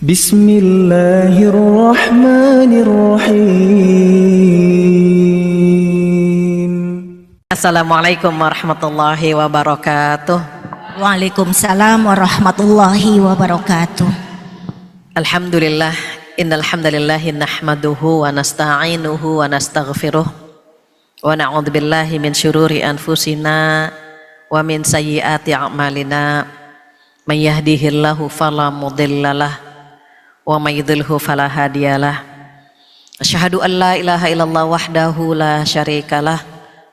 Bismillahirrahmanirrahim. Assalamualaikum warahmatullahi wabarakatuh. Waalaikumsalam warahmatullahi wabarakatuh. Alhamdulillah, innal hamdalillahi nahmaduhu wa nasta'inuhu wa nastaghfiruh wa na'udzubillahi min syururi anfusina wa min sayyiati a'malina. May yahdihillahu fala mudhillalah wa may yudhlilhu fala hadiyalah. Asyhadu an la ilaha illallah wahdahu la syarikalah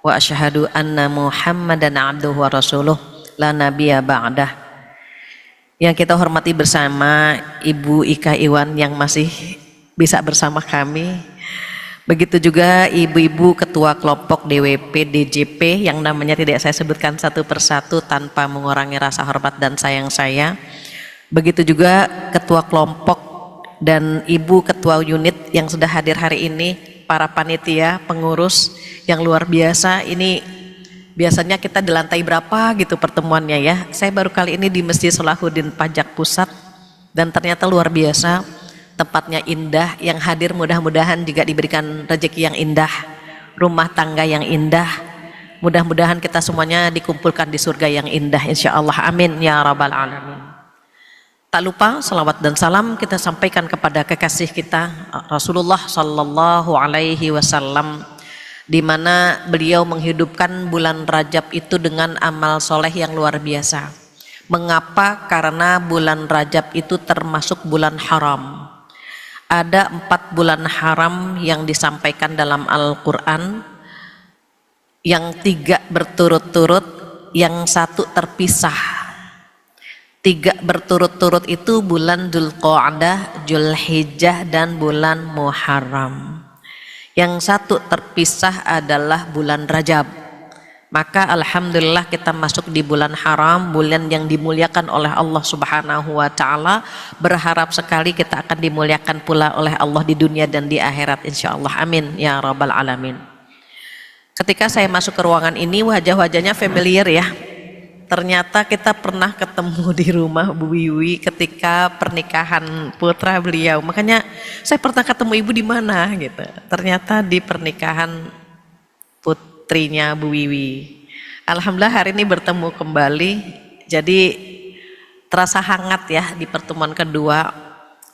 wa asyhadu anna Muhammadan abduhu wa rasuluh la nabiyya ba'dah. Yang kita hormati bersama Ibu Ika Iwan yang masih bisa bersama kami. Begitu juga ibu-ibu ketua kelompok DWP DJP yang namanya tidak saya sebutkan satu persatu tanpa mengurangi rasa hormat dan sayang saya. Begitu juga ketua kelompok dan ibu ketua unit yang sudah hadir hari ini, para panitia, pengurus yang luar biasa. Ini biasanya kita di lantai berapa gitu pertemuannya ya. Saya baru kali ini di Masjid Salahuddin Pajak Pusat dan ternyata luar biasa. Tempatnya indah, yang hadir mudah-mudahan juga diberikan rezeki yang indah, rumah tangga yang indah. Mudah-mudahan kita semuanya dikumpulkan di surga yang indah insyaallah, amin ya rabbal alamin. Tak lupa salawat dan salam kita sampaikan kepada kekasih kita Rasulullah sallallahu alaihi wasallam, di mana beliau menghidupkan bulan Rajab itu dengan amal soleh yang luar biasa. Mengapa? Karena bulan Rajab itu termasuk bulan haram. Ada 4 bulan haram yang disampaikan dalam Al-Quran, yang 3 berturut-turut, yang 1 terpisah. 3 berturut-turut itu bulan Dzulqa'dah, Dzulhijjah, dan bulan Muharram. Yang 1 terpisah adalah bulan Rajab. Maka alhamdulillah kita masuk di bulan haram, bulan yang dimuliakan oleh Allah Subhanahu wa taala. Berharap sekali kita akan dimuliakan pula oleh Allah di dunia dan di akhirat insyaallah, amin ya rabbal alamin. Ketika saya masuk ke ruangan ini, wajah-wajahnya familiar ya. Ternyata kita pernah ketemu di rumah Bu Wiwi ketika pernikahan putra beliau. Makanya saya pernah ketemu ibu di mana gitu. Ternyata di pernikahan putrinya Bu Wiwi. Alhamdulillah hari ini bertemu kembali. Jadi terasa hangat ya di pertemuan kedua.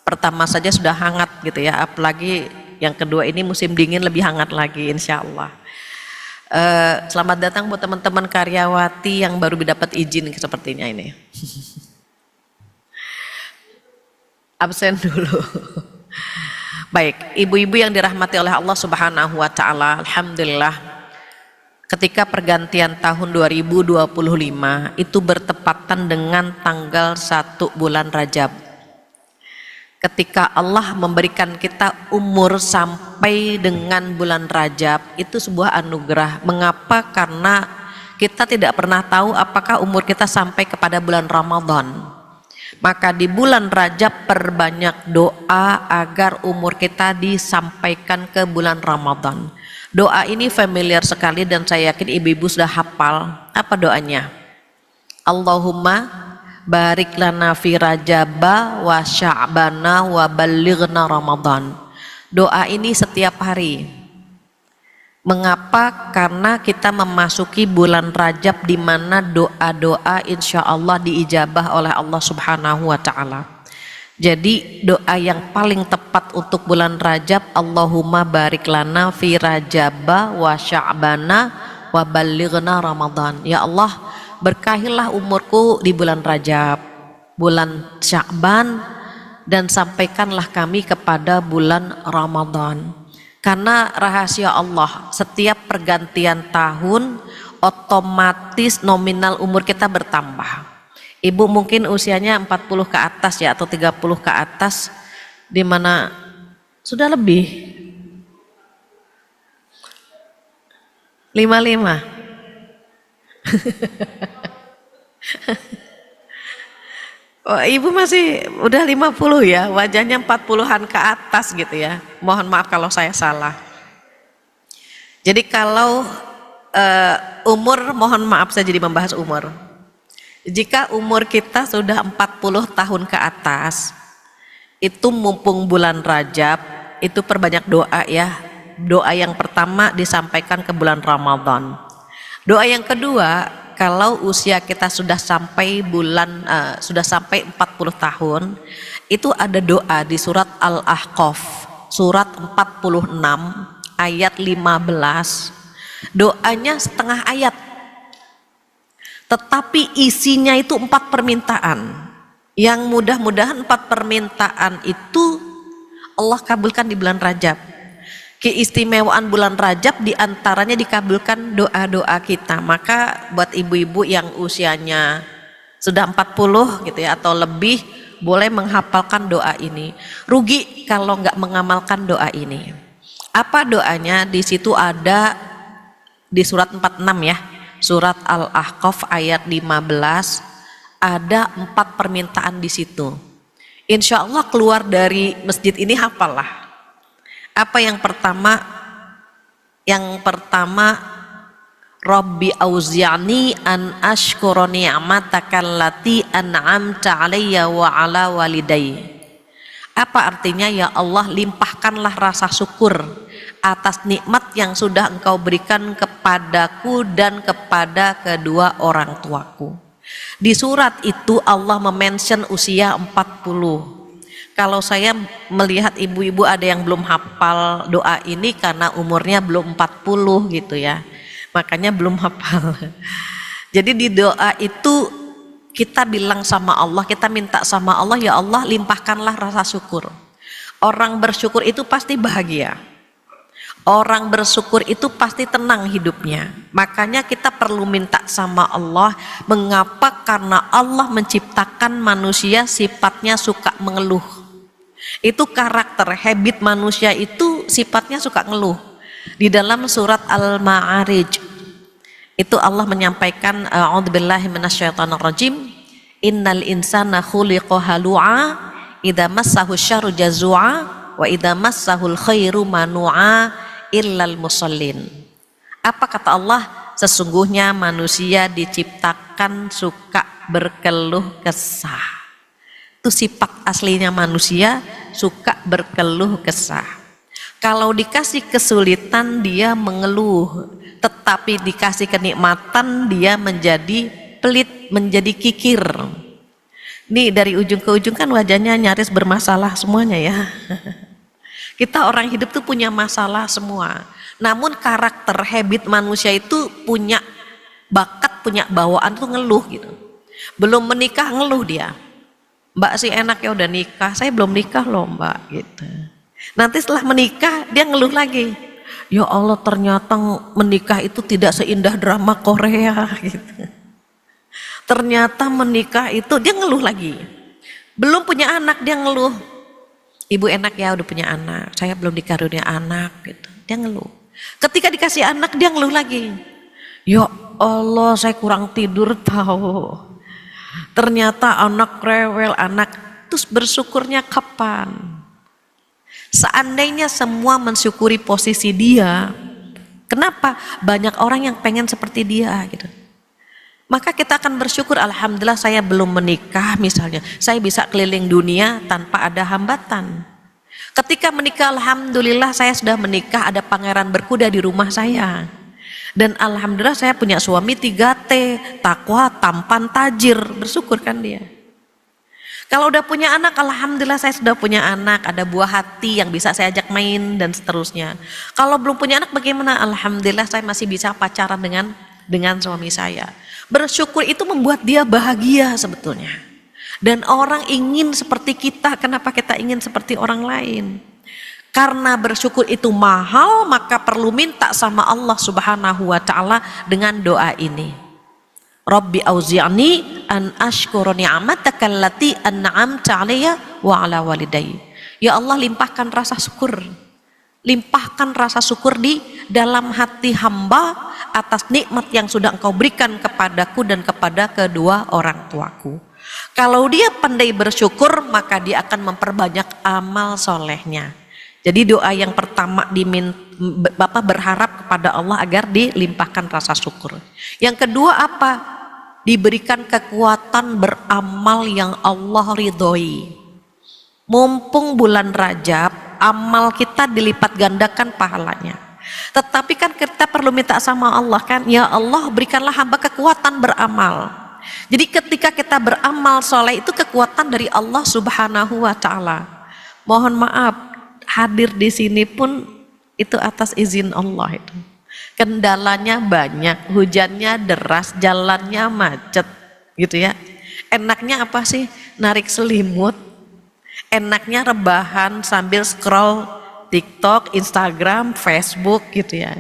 Pertama saja sudah hangat gitu ya. Apalagi yang kedua ini musim dingin lebih hangat lagi insyaallah. Selamat datang buat teman-teman karyawati yang baru dapat izin sepertinya ini. Absen dulu. Baik, ibu-ibu yang dirahmati oleh Allah Subhanahu wa taala, alhamdulillah ketika pergantian tahun 2025 itu bertepatan dengan tanggal 1 bulan Rajab. Ketika Allah memberikan kita umur sampai dengan bulan Rajab, itu sebuah anugerah. Mengapa? Karena kita tidak pernah tahu apakah umur kita sampai kepada bulan Ramadan. Maka di bulan Rajab perbanyak doa agar umur kita disampaikan ke bulan Ramadan. Doa ini familiar sekali dan saya yakin ibu-ibu sudah hafal. Apa doanya? Allahumma barik lana fi Rajaba wa Sya'bana wa ballighna Ramadan. Doa ini setiap hari. Mengapa? Karena kita memasuki bulan Rajab di mana doa-doa insya Allah diijabah oleh Allah Subhanahu wa taala. Jadi doa yang paling tepat untuk bulan Rajab, Allahumma barik lana fi Rajaba wa Sya'bana wa ballighna Ramadan. Ya Allah, berkahilah umurku di bulan Rajab, bulan Sya'ban, dan sampaikanlah kami kepada bulan Ramadan. Karena rahasia Allah, setiap pergantian tahun otomatis nominal umur kita bertambah. Ibu mungkin usianya 40 ke atas ya, atau 30 ke atas, di mana sudah lebih 55. Oh, ibu masih udah 50 ya, wajahnya 40-an ke atas gitu ya. Mohon maaf kalau saya salah. Jadi kalau umur, mohon maaf saya jadi membahas umur. Jika umur kita sudah 40 tahun ke atas, itu mumpung bulan Rajab, itu perbanyak doa ya. Doa yang pertama disampaikan ke bulan Ramadan. Doa yang kedua, kalau usia kita sudah sampai sudah sampai 40 tahun, itu ada doa di surat Al-Ahqaf, surat 46 ayat 15. Doanya setengah ayat, tetapi isinya itu 4 permintaan. Yang mudah-mudahan 4 permintaan itu Allah kabulkan di bulan Rajab. Keistimewaan bulan Rajab diantaranya dikabulkan doa-doa kita. Maka buat ibu-ibu yang usianya sudah 40 gitu ya atau lebih, boleh menghafalkan doa ini. Rugi kalau nggak mengamalkan doa ini. Apa doanya? Di situ ada di surat 46 ya, surat Al-Ahqaf ayat 15, ada 4 permintaan di situ. Insya Allah keluar dari masjid ini hafal lah. Apa yang pertama? Yang pertama, Rabbi auzi'ni an ashkura ni'mataka allati an'amta 'alayya wa 'ala walidayya. Apa artinya? Ya Allah, limpahkanlah rasa syukur atas nikmat yang sudah Engkau berikan kepadaku dan kepada kedua orang tuaku. Di surat itu Allah memention usia 40. Kalau saya melihat ibu-ibu ada yang belum hafal doa ini karena umurnya belum 40 gitu ya, makanya belum hafal. Jadi di doa itu kita bilang sama Allah, kita minta sama Allah, ya Allah limpahkanlah rasa syukur. Orang bersyukur itu pasti bahagia. Orang bersyukur itu pasti tenang hidupnya. Makanya kita perlu minta sama Allah. Mengapa? Karena Allah menciptakan manusia sifatnya suka mengeluh. Itu karakter, habit manusia itu sifatnya suka ngeluh. Di dalam surat Al-Ma'arij itu Allah menyampaikan, a'udzubillahi minasyaitonirrajim, innal insana khuliqa halu'a idza massahu syarru jazua wa idza massahul khairu manu'a illal musallin. Apa kata Allah? Sesungguhnya manusia diciptakan suka berkeluh kesah. Itu sifat aslinya manusia, suka berkeluh kesah. Kalau dikasih kesulitan dia mengeluh, tetapi dikasih kenikmatan dia menjadi pelit, menjadi kikir. Nih dari ujung ke ujung kan wajahnya nyaris bermasalah semuanya ya. Kita orang hidup tuh punya masalah semua. Namun karakter, habit manusia itu punya bakat, punya bawaan tuh ngeluh gitu. Belum menikah ngeluh dia. Mbak sih enak ya udah nikah, saya belum nikah loh Mbak gitu. Nanti setelah menikah dia ngeluh lagi. Ya Allah, ternyata menikah itu tidak seindah drama Korea gitu. Ternyata menikah itu dia ngeluh lagi. Belum punya anak dia ngeluh. Ibu enak ya udah punya anak, saya belum dikarunia anak gitu. Dia ngeluh. Ketika dikasih anak dia ngeluh lagi. Ya Allah, saya kurang tidur tahu. Ternyata anak rewel, anak. Terus bersyukurnya kapan? Seandainya semua mensyukuri posisi dia, kenapa banyak orang yang pengen seperti dia gitu? Maka kita akan bersyukur, alhamdulillah saya belum menikah misalnya, saya bisa keliling dunia tanpa ada hambatan. Ketika menikah, alhamdulillah saya sudah menikah, ada pangeran berkuda di rumah saya. Dan alhamdulillah saya punya suami 3T, takwa, tampan, tajir, bersyukur kan dia. Kalau udah punya anak, alhamdulillah saya sudah punya anak, ada buah hati yang bisa saya ajak main dan seterusnya. Kalau belum punya anak bagaimana? Alhamdulillah saya masih bisa pacaran dengan suami saya. Bersyukur itu membuat dia bahagia sebetulnya. Dan orang ingin seperti kita, kenapa kita ingin seperti orang lain? Karena bersyukur itu mahal, maka perlu minta sama Allah Subhanahu wa taala dengan doa ini. Rabbi auzi'ni an ashkura ni'mataka allati an'amta 'alayya wa 'ala walidayya. Ya Allah, limpahkan rasa syukur. Limpahkan rasa syukur di dalam hati hamba atas nikmat yang sudah Engkau berikan kepadaku dan kepada kedua orang tuaku. Kalau dia pandai bersyukur, maka dia akan memperbanyak amal solehnya. Jadi doa yang pertama Bapak berharap kepada Allah agar dilimpahkan rasa syukur. Yang kedua apa? Diberikan kekuatan beramal yang Allah ridhoi. Mumpung bulan Rajab, amal kita dilipat gandakan pahalanya. Tetapi kan kita perlu minta sama Allah kan, ya Allah berikanlah hamba kekuatan beramal. Jadi ketika kita beramal soleh itu kekuatan dari Allah Subhanahu wa Ta'ala. Mohon maaf, hadir di sini pun itu atas izin Allah itu. Kendalanya banyak, hujannya deras, jalannya macet, gitu ya. Enaknya apa sih? Narik selimut. Enaknya rebahan sambil scroll TikTok, Instagram, Facebook gitu ya.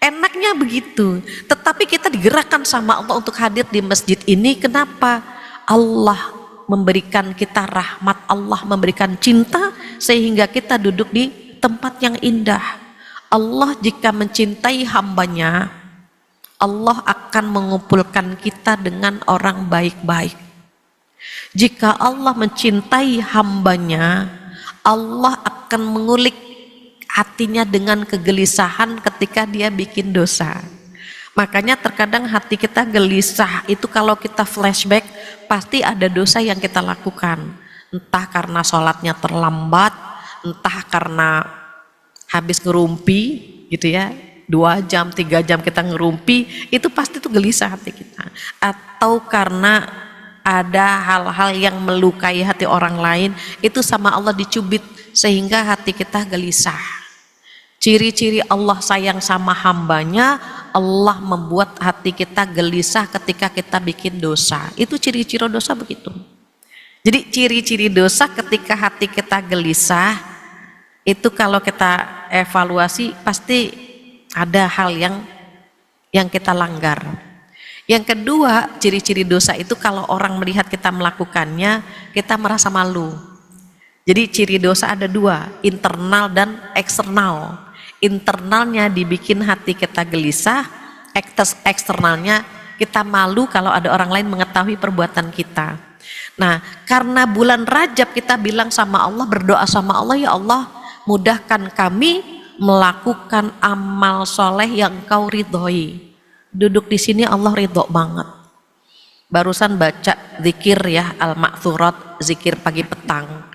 Enaknya begitu. Tetapi kita digerakkan sama Allah untuk hadir di masjid ini. Kenapa? Allah memberikan kita rahmat, Allah memberikan cinta sehingga kita duduk di tempat yang indah. Allah jika mencintai hambanya, Allah akan mengumpulkan kita dengan orang baik-baik. Jika Allah mencintai hambanya, Allah akan mengulik hatinya dengan kegelisahan ketika dia bikin dosa. Makanya terkadang hati kita gelisah itu kalau kita flashback pasti ada dosa yang kita lakukan. Entah karena sholatnya terlambat, entah karena habis ngerumpi gitu ya, 2 jam, 3 jam kita ngerumpi, itu pasti tuh gelisah hati kita. Atau karena ada hal-hal yang melukai hati orang lain, itu sama Allah dicubit sehingga hati kita gelisah. Ciri-ciri Allah sayang sama hambanya, Allah membuat hati kita gelisah ketika kita bikin dosa. Itu ciri-ciri dosa begitu. Jadi ciri-ciri dosa ketika hati kita gelisah, itu kalau kita evaluasi pasti ada hal yang kita langgar. Yang kedua, ciri-ciri dosa itu kalau orang melihat kita melakukannya, kita merasa malu. Jadi ciri dosa ada 2, internal dan eksternal. Internalnya dibikin hati kita gelisah, eksternalnya kita malu kalau ada orang lain mengetahui perbuatan kita. Nah, karena bulan Rajab kita bilang sama Allah, berdoa sama Allah, ya Allah mudahkan kami melakukan amal soleh yang Engkau ridhoi. Duduk di sini Allah ridho banget. Barusan baca zikir ya, al-ma'thurat, zikir pagi petang.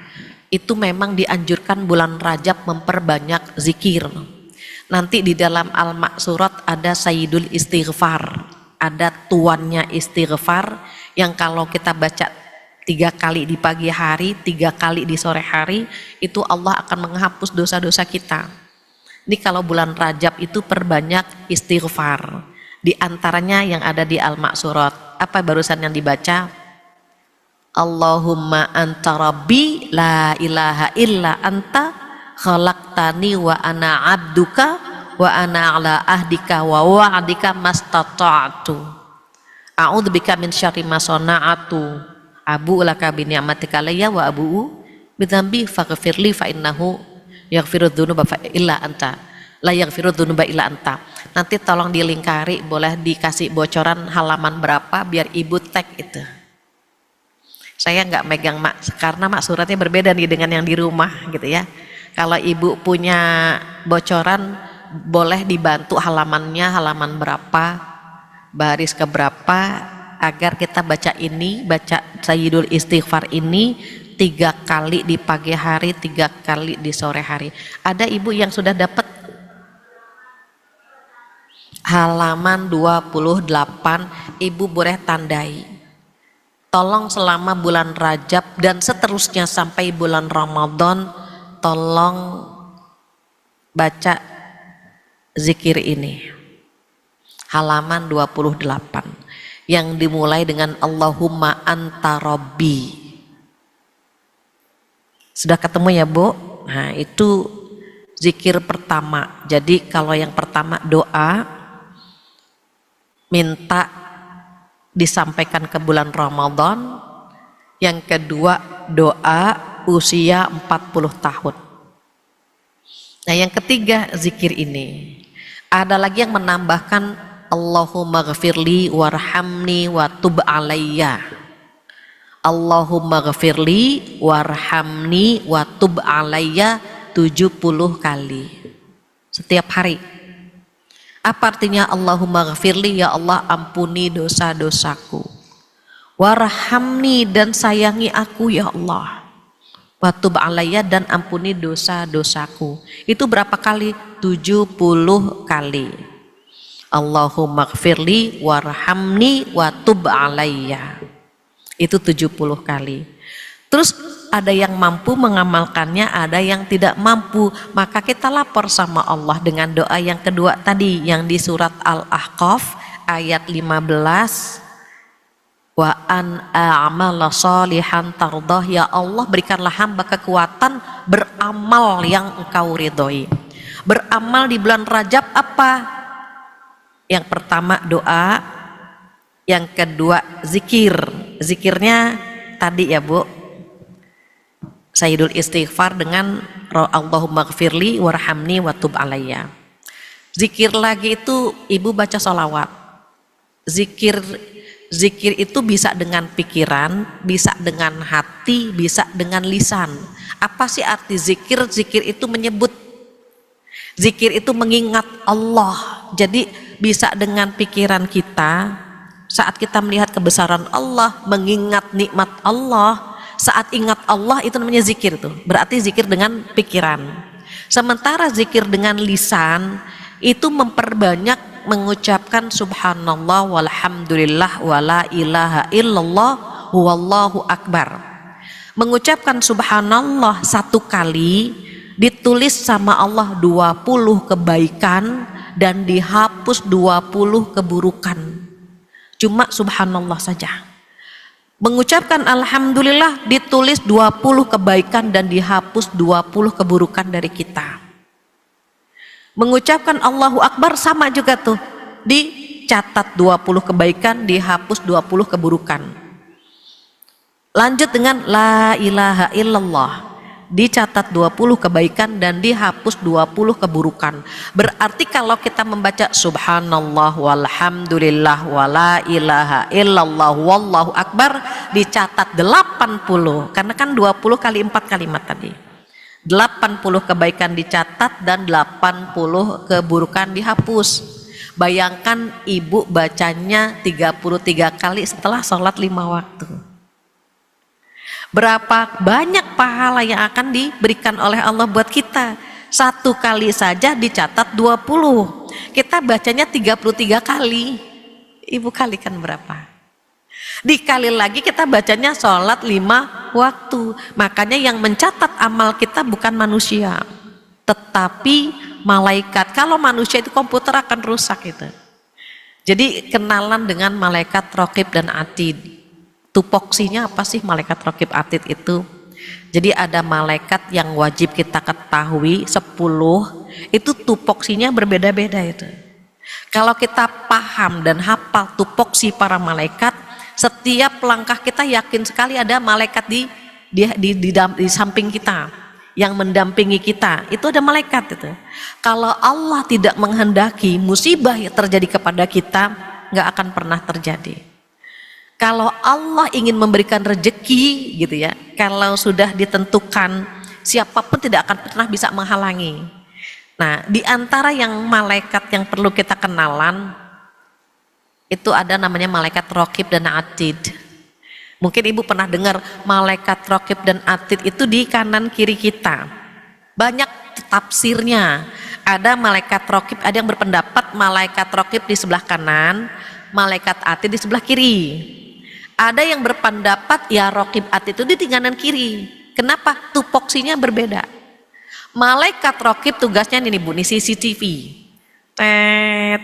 Itu memang dianjurkan bulan Rajab memperbanyak zikir. Nanti di dalam al-ma'thurat ada sayyidul istighfar, ada tuannya istighfar yang kalau kita baca 3 kali di pagi hari, 3 kali di sore hari, itu Allah akan menghapus dosa-dosa kita. Ini kalau bulan Rajab itu perbanyak istighfar. Di antaranya yang ada di Al-Ma'surat. Apa barusan yang dibaca? Allahumma anta rabbi la ilaha illa anta khalaqtani wa ana abduka wa ana ala ahdika wa wa'adika mastata'tu. A'udzubika min syarri ma sana'tu. Abu laka bi ni'matika alayya wa abu'u bi dzambi faghfirli fa innahu yaghfirudz dzunuba illa anta. La yaghfirudz dzunuba illa anta. Nanti tolong dilingkari, boleh dikasih bocoran halaman berapa biar ibu tag itu. Saya nggak megang karena suratnya berbeda nih dengan yang di rumah gitu ya. Kalau ibu punya bocoran boleh dibantu halamannya, halaman berapa, baris keberapa, agar kita baca ini, baca Sayyidul Istighfar ini 3 kali di pagi hari, 3 kali di sore hari. Ada ibu yang sudah dapat halaman 28, ibu boleh tandai. Tolong selama bulan Rajab dan seterusnya sampai bulan Ramadan, tolong baca zikir ini. Halaman 28 yang dimulai dengan Allahumma anta rabbi. Sudah ketemu ya Bu? Nah itu zikir pertama. Jadi kalau yang pertama doa, minta disampaikan ke bulan Ramadan. Yang kedua doa usia 40 tahun. Nah yang ketiga zikir ini. Ada lagi yang menambahkan Allahumma ghafirli warhamni wa tub alayya. Allahumma ghafirli warhamni wa tub alayya 70 kali setiap hari. Apa artinya Allahumma ghafirli, ya Allah ampuni dosa-dosaku. Warhamni, dan sayangi aku ya Allah. wa tub alayya, dan ampuni dosa-dosaku. Itu berapa kali? 70 kali. Allahumma gfirli warhamni wa tub alayya. Itu 70 kali. Terus ada yang mampu mengamalkannya, ada yang tidak mampu. Maka kita lapor sama Allah dengan doa yang kedua tadi, yang di surat Al-Ahqaf ayat 15. Wa an a'mala sholihan tardah, ya Allah berikanlah hamba kekuatan beramal yang engkau ridhoi. Beramal di bulan Rajab apa? Yang pertama doa, yang kedua zikir. Zikirnya tadi ya Bu, Sayyidul Istighfar dengan Allahumma gfirli warhamni wa tub alayya. Zikir lagi itu Ibu baca sholawat. Zikir itu bisa dengan pikiran, bisa dengan hati, bisa dengan lisan. Apa sih arti zikir? Zikir itu menyebut, zikir itu mengingat Allah. Jadi bisa dengan pikiran kita, saat kita melihat kebesaran Allah, mengingat nikmat Allah. Saat ingat Allah itu namanya zikir tuh. Berarti zikir dengan pikiran. Sementara zikir dengan lisan itu memperbanyak mengucapkan subhanallah walhamdulillah wala ilaha illallah wallahu akbar. Mengucapkan subhanallah 1 kali ditulis sama Allah 20 kebaikan dan dihapus 20 keburukan. Cuma subhanallah saja. Mengucapkan alhamdulillah ditulis 20 kebaikan dan dihapus 20 keburukan dari kita. Mengucapkan Allahu Akbar sama juga tuh, dicatat 20 kebaikan, dihapus 20 keburukan. Lanjut dengan la ilaha illallah, dicatat 20 kebaikan dan dihapus 20 keburukan. Berarti kalau kita membaca subhanallah walhamdulillah wala ilaha illallah wallahu akbar, dicatat 80, karena kan 20 kali 4 kalimat tadi. 80 kebaikan dicatat dan 80 keburukan dihapus. Bayangkan Ibu bacanya 33 kali setelah sholat 5 waktu. Berapa banyak pahala yang akan diberikan oleh Allah buat kita. 1 kali saja dicatat 20. Kita bacanya 33 kali. Ibu kalikan berapa? Dikali lagi kita bacanya sholat 5 waktu. Makanya yang mencatat amal kita bukan manusia, tetapi malaikat. Kalau manusia itu komputer akan rusak itu. Jadi kenalan dengan malaikat Raqib dan Atid. Tupoksinya apa sih malaikat Raqib Atid itu? Jadi ada malaikat yang wajib kita ketahui 10, itu tupoksinya berbeda-beda itu. Kalau kita paham dan hafal tupoksi para malaikat, setiap langkah kita yakin sekali ada malaikat di samping kita yang mendampingi kita. Itu ada malaikat itu. Kalau Allah tidak menghendaki musibah yang terjadi kepada kita, nggak akan pernah terjadi. Kalau Allah ingin memberikan rezeki gitu ya, kalau sudah ditentukan, siapapun tidak akan pernah bisa menghalangi. Nah, di antara yang malaikat yang perlu kita kenalan itu ada namanya malaikat Raqib dan Atid. Mungkin Ibu pernah dengar malaikat Raqib dan Atid itu di kanan kiri kita. Banyak tafsirnya. Ada malaikat Raqib, ada yang berpendapat malaikat Raqib di sebelah kanan, malaikat Atid di sebelah kiri. Ada yang berpendapat ya Raqib Atid itu di kanan kiri. Kenapa? Tupoksinya berbeda. Malaikat Raqib tugasnya ini Bu, nih CCTV.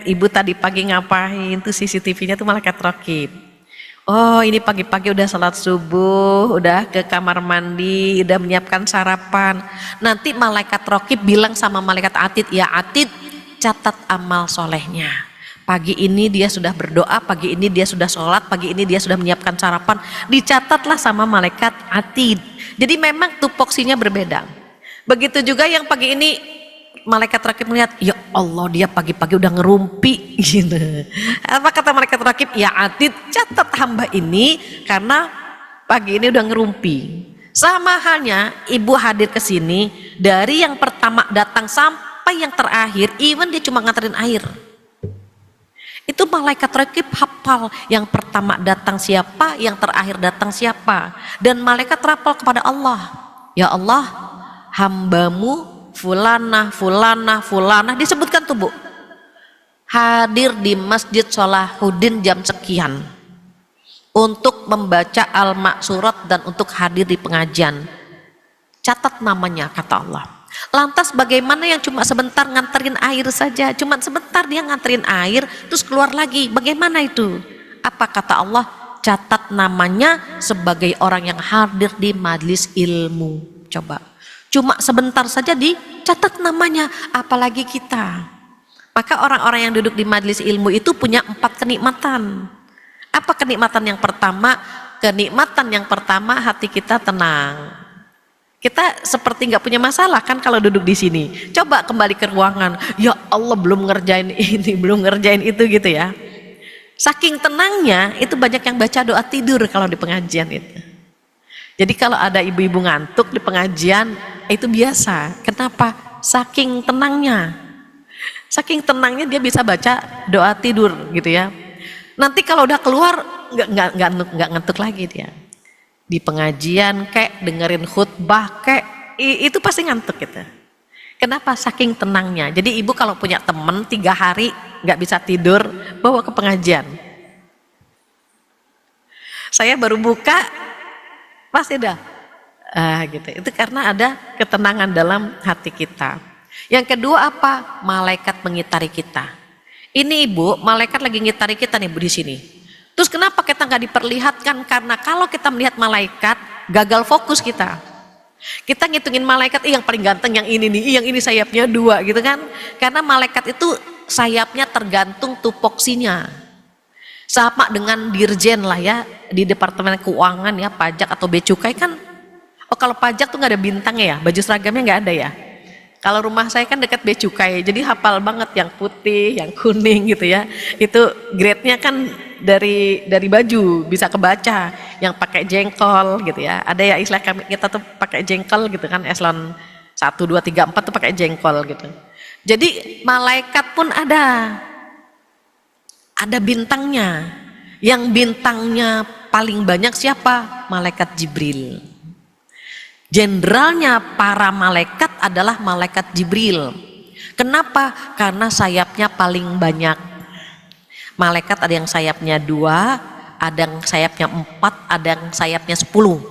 Ibu tadi pagi ngapain tuh, CCTV-nya tuh malaikat Raqib. Oh ini pagi-pagi udah sholat subuh, udah ke kamar mandi, udah menyiapkan sarapan. Nanti malaikat Raqib bilang sama malaikat Atid, ya Atid catat amal solehnya. Pagi ini dia sudah berdoa, pagi ini dia sudah sholat, pagi ini dia sudah menyiapkan sarapan. Dicatatlah sama malaikat Atid. Jadi memang tupoksinya berbeda. Begitu juga yang pagi ini malaikat Raqib melihat, ya Allah dia pagi-pagi udah ngerumpi gitu. Apa kata malaikat Raqib? Ya Atid catat hamba ini karena pagi ini udah ngerumpi. Sama halnya Ibu hadir ke sini, dari yang pertama datang sampai yang terakhir, even dia cuma nganterin air. Itu malaikat Raqib hafal yang pertama datang siapa, yang terakhir datang siapa, dan malaikat rapal kepada Allah. ya Allah, hambamu fulanah, fulanah, fulanah, disebutkan tuh Bu, hadir di Masjid Sholahuddin jam sekian untuk membaca Al-Maksurat dan untuk hadir di pengajian. Catat namanya, kata Allah. Lantas bagaimana yang cuma sebentar nganterin air saja, cuma sebentar dia nganterin air terus keluar lagi, bagaimana itu? Apa kata Allah? Catat namanya sebagai orang yang hadir di majlis ilmu. Coba, cuma sebentar saja dicatat namanya, apalagi kita. Maka orang-orang yang duduk di majlis ilmu itu punya 4 kenikmatan. Apa kenikmatan yang pertama? Kenikmatan yang pertama, hati kita tenang. Kita seperti nggak punya masalah kan kalau duduk di sini. Coba kembali ke ruangan, ya Allah belum ngerjain ini, belum ngerjain itu gitu ya. Saking tenangnya itu banyak yang baca doa tidur kalau di pengajian itu. Jadi kalau ada ibu-ibu ngantuk di pengajian itu biasa. Kenapa? Saking tenangnya. Saking tenangnya dia bisa baca doa tidur gitu ya. Nanti kalau udah keluar nggak ngantuk lagi dia. Di pengajian kayak dengerin khutbah kayak itu pasti ngantuk gitu. Kenapa? Saking tenangnya. Jadi ibu kalau punya temen 3 hari nggak bisa tidur, bawa ke pengajian. Saya baru buka pasti dah gitu. Itu karena ada ketenangan dalam hati kita. Yang kedua apa? Malaikat mengitari kita. Ini ibu, malaikat lagi ngitari kita nih Bu di sini. Terus kenapa kita nggak diperlihatkan? Karena kalau kita melihat malaikat, gagal fokus kita. Kita ngitungin malaikat, yang paling ganteng yang ini nih, yang ini sayapnya 2 gitu kan. Karena malaikat itu sayapnya tergantung tupoksinya. Sama dengan dirjen lah ya, di Departemen Keuangan ya, pajak atau bea cukai kan. Oh kalau pajak tuh nggak ada bintangnya ya, baju seragamnya nggak ada ya. Kalau rumah saya kan dekat bea cukai, jadi hafal banget yang putih, yang kuning gitu ya. Itu grade-nya kan dari baju bisa kebaca, yang pakai jengkol gitu ya. Ada ya istilah kita tuh pakai jengkol gitu kan, eselon 1, 2, 3, 4 tuh pakai jengkol gitu. Jadi malaikat pun ada bintangnya. Yang bintangnya paling banyak siapa? Malaikat Jibril. Jenderalnya para malaikat adalah malaikat Jibril. Kenapa? Karena sayapnya paling banyak. Malaikat ada yang sayapnya 2, ada yang sayapnya 4, ada yang sayapnya 10,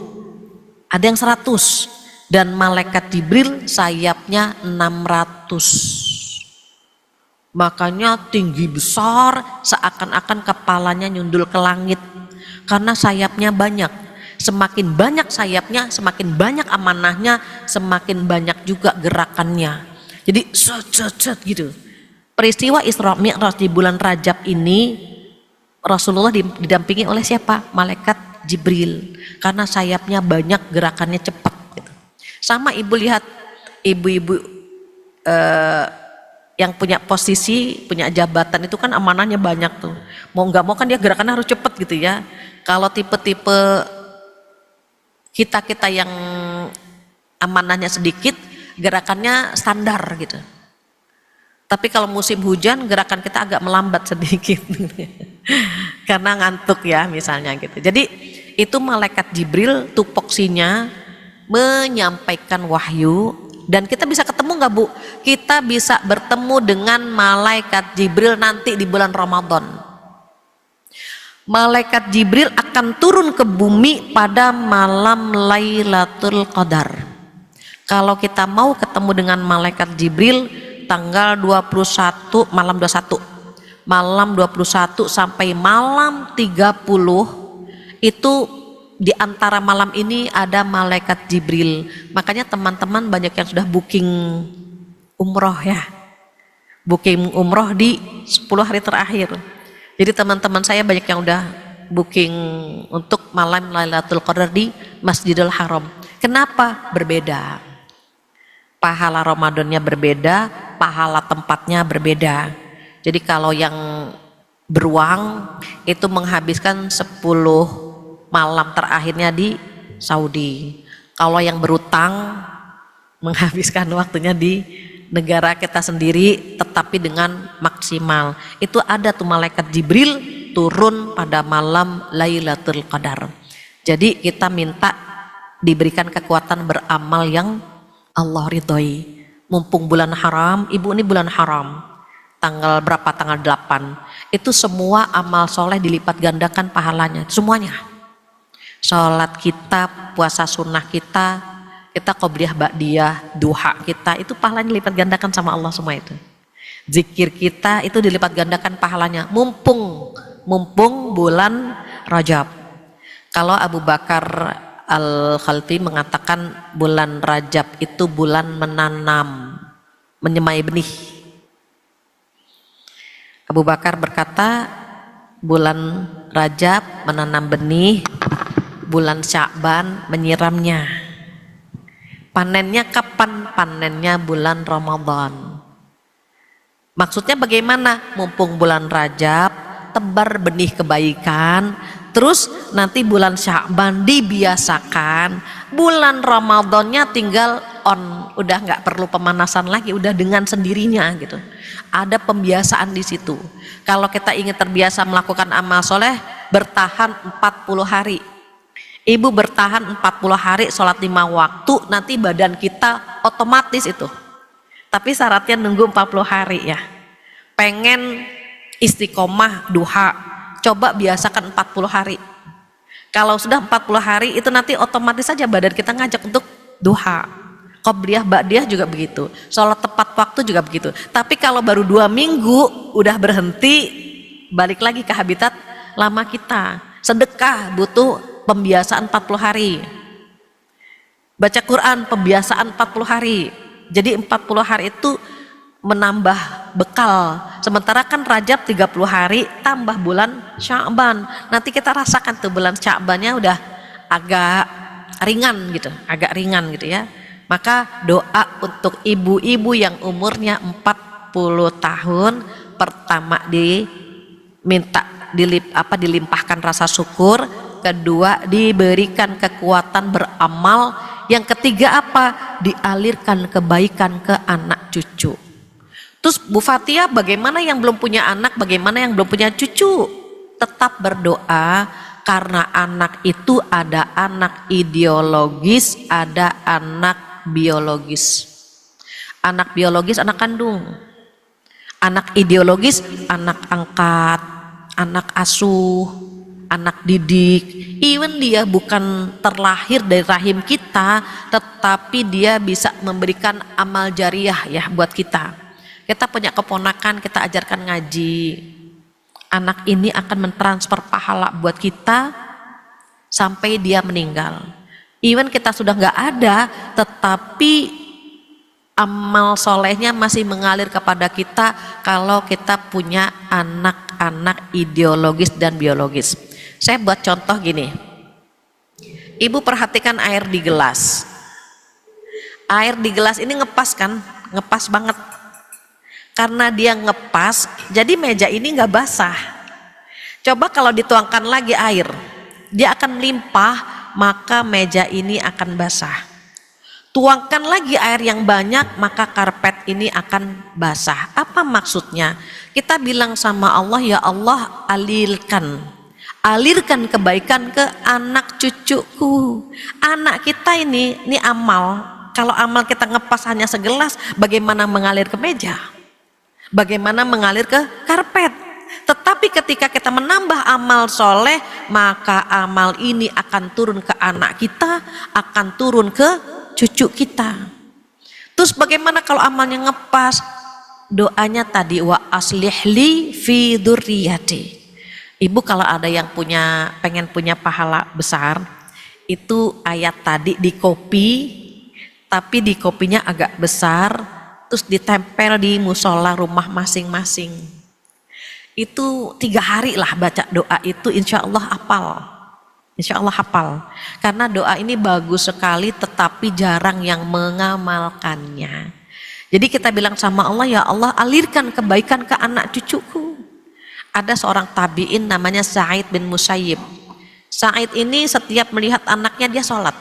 ada yang 100, dan malaikat Jibril sayapnya 600. Makanya tinggi besar, seakan-akan kepalanya nyundul ke langit karena sayapnya banyak. Semakin banyak sayapnya, semakin banyak amanahnya, semakin banyak juga gerakannya. Jadi set gitu. Peristiwa Isra Mi'raj di bulan Rajab ini Rasulullah didampingi oleh siapa? Malaikat Jibril. Karena sayapnya banyak, gerakannya cepat gitu. Sama ibu lihat ibu-ibu yang punya posisi, punya jabatan itu kan amanahnya banyak tuh. Mau nggak mau kan dia gerakannya harus cepat gitu ya. Kalau tipe-tipe kita yang amanahnya sedikit, gerakannya standar gitu. Tapi kalau musim hujan gerakan kita agak melambat sedikit karena ngantuk ya misalnya gitu. Jadi itu malaikat Jibril tupoksinya menyampaikan wahyu. Dan kita bisa ketemu nggak Bu? Kita bisa bertemu dengan malaikat Jibril nanti di bulan Ramadan. Malaikat Jibril akan turun ke bumi pada malam Lailatul Qadar. Kalau kita mau ketemu dengan malaikat Jibril tanggal 21, malam 21. Malam 21 sampai malam 30 itu di antara malam ini ada malaikat Jibril. Makanya teman-teman banyak yang sudah booking umroh ya. Booking umroh di 10 hari terakhir. Jadi teman-teman saya banyak yang udah booking untuk malam Lailatul Qadar di Masjidil Haram. Kenapa? Berbeda. Pahala Ramadannya berbeda, pahala tempatnya berbeda. Jadi kalau yang beruang itu menghabiskan 10 malam terakhirnya di Saudi. Kalau yang berutang menghabiskan waktunya di negara kita sendiri tetapi dengan maksimal. Itu ada tuh malaikat Jibril turun pada malam Lailatul Qadar. Jadi kita minta diberikan kekuatan beramal yang Allah ridhoi. Mumpung bulan haram, ibu ini bulan haram. Tanggal berapa? Tanggal 8. Itu semua amal soleh dilipat gandakan pahalanya, semuanya. Sholat kita, puasa sunnah kita qobliyah ba'diyah, duha kita, itu pahalanya dilipat gandakan sama Allah semua itu. Zikir kita itu dilipat gandakan pahalanya. Mumpung bulan Rajab. Kalau Abu Bakar Al-Khalti mengatakan bulan Rajab itu bulan menanam, menyemai benih. Abu Bakar berkata bulan Rajab menanam benih, bulan Sya'ban menyiramnya. Panennya kapan? Panennya bulan Ramadan. Maksudnya bagaimana? Mumpung bulan Rajab, tebar benih kebaikan, terus nanti bulan Sya'ban dibiasakan, bulan Ramadannya tinggal on, udah nggak perlu pemanasan lagi, udah dengan sendirinya gitu. Ada pembiasaan di situ. Kalau kita ingin terbiasa melakukan amal soleh, bertahan 40 hari. Ibu bertahan 40 hari sholat 5 waktu, nanti badan kita otomatis itu. Tapi syaratnya nunggu 40 hari ya. Pengen istiqomah duha, coba biasakan 40 hari. Kalau sudah 40 hari itu nanti otomatis saja badan kita ngajak untuk duha. Qobliyah ba'diyah juga begitu. Sholat tepat waktu juga begitu. Tapi kalau baru 2 minggu udah berhenti, balik lagi ke habitat lama kita. Sedekah butuh pembiasaan 40 hari. Baca Quran pembiasaan 40 hari. Jadi 40 hari itu menambah bekal. Sementara kan Rajab 30 hari tambah bulan Sya'ban. Nanti kita rasakan tuh bulan Sya'bannya udah agak ringan gitu, ya. Maka doa untuk ibu-ibu yang umurnya 40 tahun pertama dilimpahkan rasa syukur, kedua diberikan kekuatan beramal, yang ketiga apa? Dialirkan kebaikan ke anak cucu. Terus Bu Fatia, bagaimana yang belum punya anak, bagaimana yang belum punya cucu? Tetap berdoa, karena anak itu ada anak ideologis, ada anak biologis. Anak biologis anak kandung, anak ideologis anak angkat, anak asuh, anak didik. Even dia bukan terlahir dari rahim kita, tetapi dia bisa memberikan amal jariah ya buat kita. Kita punya keponakan, kita ajarkan ngaji, anak ini akan mentransfer pahala buat kita sampai dia meninggal. Even kita sudah nggak ada, tetapi amal solehnya masih mengalir kepada kita kalau kita punya anak-anak ideologis dan biologis. Saya buat contoh gini, ibu perhatikan air di gelas. Air di gelas ini ngepas kan, ngepas banget. Karena dia ngepas, jadi meja ini nggak basah. Coba kalau dituangkan lagi air, dia akan melimpah, maka meja ini akan basah. Tuangkan lagi air yang banyak, maka karpet ini akan basah. Apa maksudnya? Kita bilang sama Allah, ya Allah, alirkan kebaikan ke anak cucuku. Anak kita ini amal. Kalau amal kita ngepas hanya segelas, bagaimana mengalir ke meja? Bagaimana mengalir ke karpet? Tetapi ketika kita menambah amal soleh, maka amal ini akan turun ke anak kita, akan turun ke cucu kita. Terus bagaimana kalau amalnya ngepas? Doanya tadi, wa aslihli fi dzurriyyati. Ibu kalau ada yang pengen punya pahala besar, itu ayat tadi di copy, tapi di kopinya agak besar, terus ditempel di musola rumah masing-masing. Itu 3 hari lah baca doa itu, insya Allah hafal. Insya Allah hafal. Karena doa ini bagus sekali, tetapi jarang yang mengamalkannya. Jadi kita bilang sama Allah, ya Allah, alirkan kebaikan ke anak cucuku. Ada seorang tabi'in namanya Sa'id bin Musayyib. Sa'id ini setiap melihat anaknya dia sholat.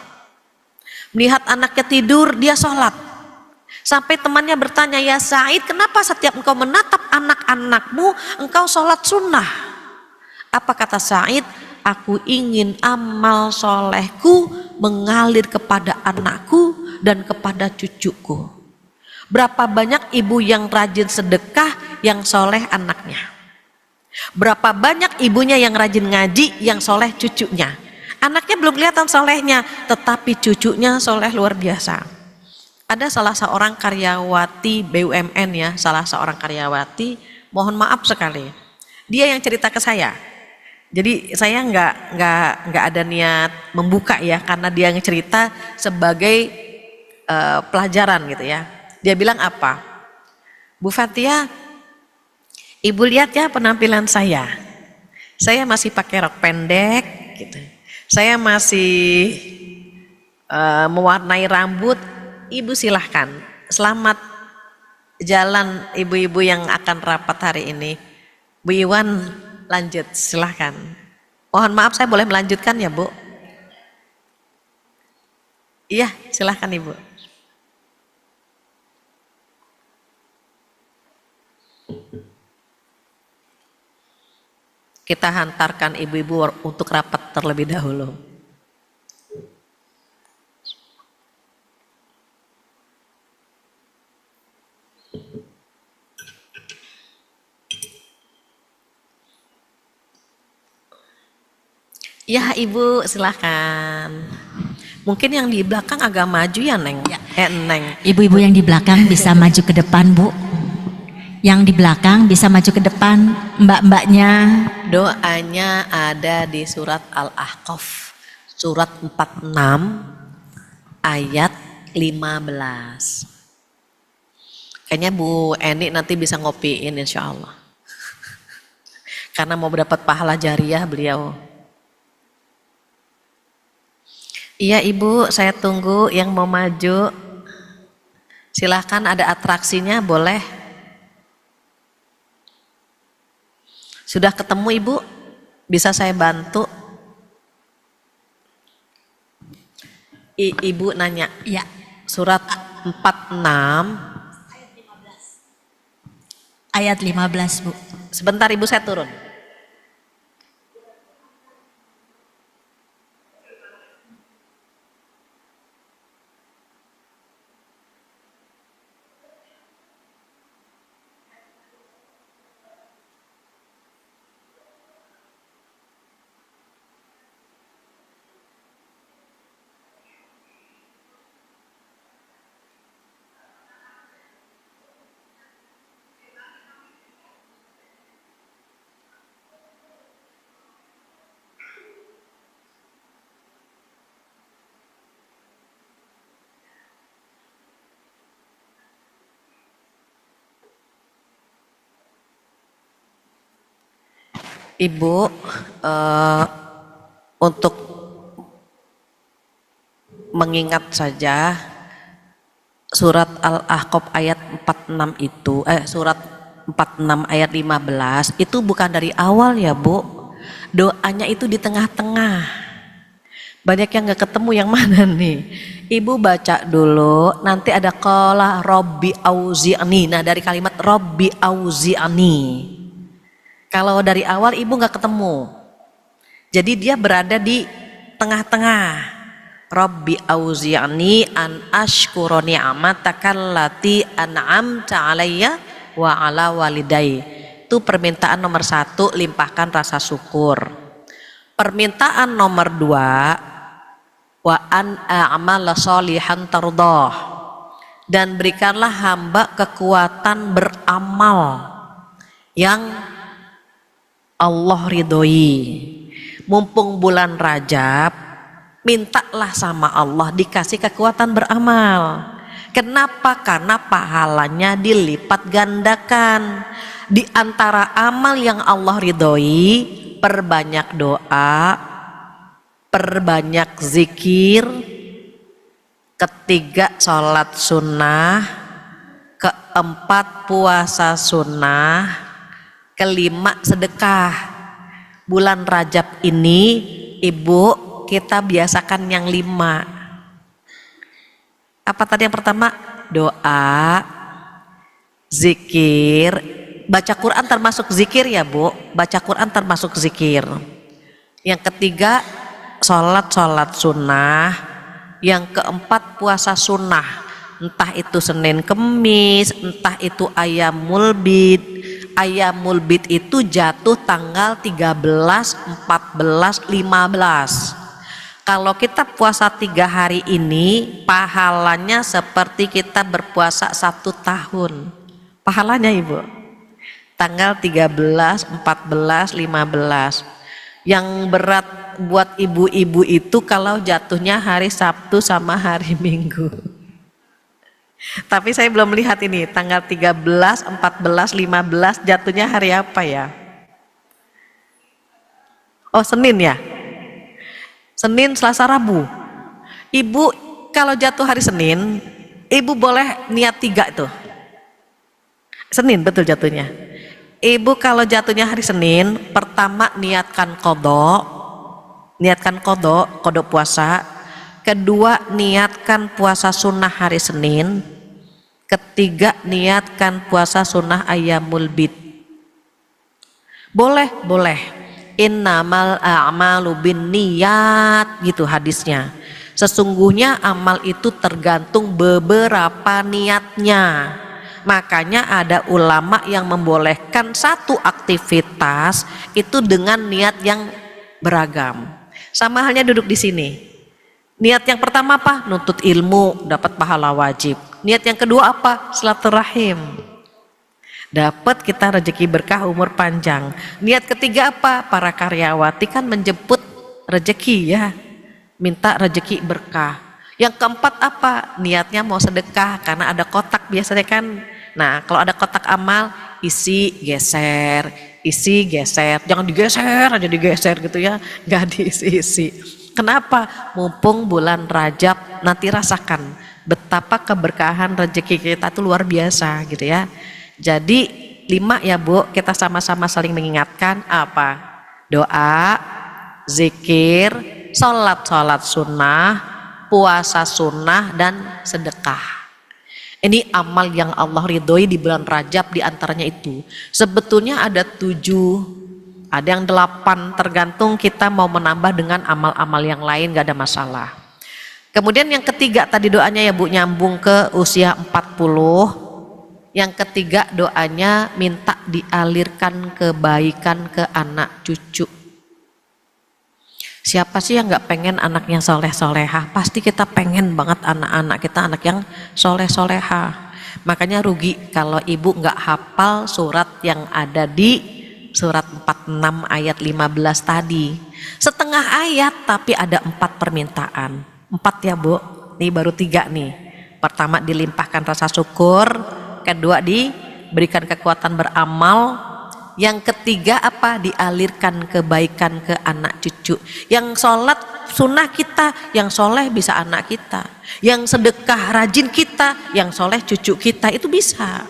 Melihat anaknya tidur dia sholat. Sampai temannya bertanya, ya Sa'id, kenapa setiap engkau menatap anak-anakmu engkau sholat sunnah? Apa kata Sa'id? aku ingin amal solehku mengalir kepada anakku dan kepada cucuku. Berapa banyak ibu yang rajin sedekah yang soleh anaknya? Berapa banyak ibunya yang rajin ngaji yang soleh cucunya? Anaknya belum kelihatan solehnya, tetapi cucunya soleh luar biasa. Ada salah seorang karyawati BUMN ya, salah seorang karyawati, mohon maaf sekali. Dia yang cerita ke saya. Jadi saya nggak ada niat membuka ya, karena dia yang cerita sebagai pelajaran gitu ya. Dia bilang apa? Bu Fatia, ibu lihat ya penampilan saya. Saya masih pakai rok pendek gitu. Saya masih mewarnai rambut. Ibu silahkan. Selamat jalan ibu-ibu yang akan rapat hari ini. Bu Iwan lanjut, silahkan. Mohon maaf saya boleh melanjutkan ya Bu? Iya silahkan Ibu. Kita hantarkan ibu-ibu untuk rapat terlebih dahulu. Ya Ibu silahkan. Mungkin yang di belakang agak maju ya Neng. Ya. Neng. Ibu-ibu yang di belakang bisa maju ke depan Bu. Yang di belakang bisa maju ke depan, mbak-mbaknya. Doanya ada di surat Al-Ahqaf, surat 46 ayat 15. Kayaknya Bu Eni nanti bisa ngopiin insya Allah. Karena mau dapat pahala jariah beliau. Iya Ibu, saya tunggu yang mau maju. Silahkan, ada atraksinya boleh. Sudah ketemu Ibu? Bisa saya bantu? Ibu nanya. Ya. Surat 46 ayat 15 Bu. Sebentar Ibu, saya turun. Ibu, untuk mengingat saja surat Al-Ahqaf ayat 46 itu, surat 46 ayat 15 itu bukan dari awal ya Bu, doanya itu di tengah-tengah. Banyak yang gak ketemu yang mana nih. Ibu baca dulu, nanti ada qala Rabbi auzi'ni. Nah dari kalimat Rabbi auzi'ni, kalau dari awal ibu nggak ketemu, jadi dia berada di tengah-tengah. Rabbi auzi'ni an ashkura ni'mataka allati an'amta alayya wa ala walidai. Itu permintaan nomor 1, limpahkan rasa syukur. Permintaan nomor 2, wa an a'mala sholihan tardah, dan berikanlah hamba kekuatan beramal yang Allah ridhoi. Mumpung bulan Rajab, mintalah sama Allah dikasih kekuatan beramal. Kenapa? Karena pahalanya dilipat gandakan. Di antara amal yang Allah ridhoi, perbanyak doa, perbanyak zikir, ketiga sholat sunnah, keempat puasa sunnah, kelima sedekah. Bulan Rajab ini Ibu kita biasakan yang 5. Apa tadi yang pertama? Doa, zikir, baca Quran termasuk zikir ya Bu. Baca Quran termasuk zikir. Yang ketiga sholat sunnah. Yang keempat puasa sunnah, entah itu Senin Kemis, entah itu Ayyamul Bid. Ayyamul Bid itu jatuh tanggal 13, 14, 15. Kalau kita puasa 3 hari ini, pahalanya seperti kita berpuasa 1 tahun. Pahalanya Ibu, tanggal 13, 14, 15. Yang berat buat ibu-ibu itu kalau jatuhnya hari Sabtu sama hari Minggu. Tapi saya belum lihat ini tanggal 13, 14, 15 jatuhnya hari apa ya? Oh, Senin ya? Senin, Selasa, Rabu. Ibu kalau jatuh hari Senin, Ibu boleh niat 3 tuh. Senin betul jatuhnya. Ibu kalau jatuhnya hari Senin, pertama niatkan kodok puasa. Kedua niatkan puasa sunnah hari Senin. Ketiga niatkan puasa sunnah Ayyamul Bid. Boleh. Innamal a'malu binniyat, gitu hadisnya. Sesungguhnya amal itu tergantung beberapa niatnya. Makanya ada ulama yang membolehkan satu aktivitas itu dengan niat yang beragam. Sama halnya duduk di sini. Niat yang pertama apa? Nuntut ilmu, dapat pahala wajib. Niat yang kedua apa? Silaturahim. Dapat kita rezeki berkah umur panjang. Niat ketiga apa? Para karyawati kan menjemput rezeki ya. Minta rezeki berkah. Yang keempat apa? Niatnya mau sedekah karena ada kotak biasanya kan. Nah, kalau ada kotak amal, isi geser. Jangan digeser aja digeser gitu ya. Gak diisi-isi. Kenapa? Mumpung bulan Rajab, nanti rasakan betapa keberkahan rezeki kita itu luar biasa gitu ya. Jadi 5 ya Bu, kita sama-sama saling mengingatkan apa? Doa, zikir, sholat sunnah, puasa sunnah, dan sedekah. Ini amal yang Allah ridhoi di bulan Rajab, diantaranya itu. Sebetulnya ada 7, ada yang 8, tergantung kita mau menambah dengan amal-amal yang lain, gak ada masalah. Kemudian yang ketiga tadi doanya ya Bu, nyambung ke usia 40. Yang ketiga doanya minta dialirkan kebaikan ke anak cucu. Siapa sih yang gak pengen anaknya soleh-solehah? Pasti kita pengen banget anak-anak kita anak yang soleh-solehah. Makanya rugi kalau ibu gak hafal surat yang ada di surat 46 ayat 15 tadi. Setengah ayat tapi ada 4 permintaan. 4 ya Bu, ini baru 3 nih. Pertama dilimpahkan rasa syukur, kedua diberikan kekuatan beramal, yang ketiga apa? Dialirkan kebaikan ke anak cucu. Yang sholat sunnah kita, yang soleh bisa anak kita. Yang sedekah rajin kita, yang soleh cucu kita, itu bisa.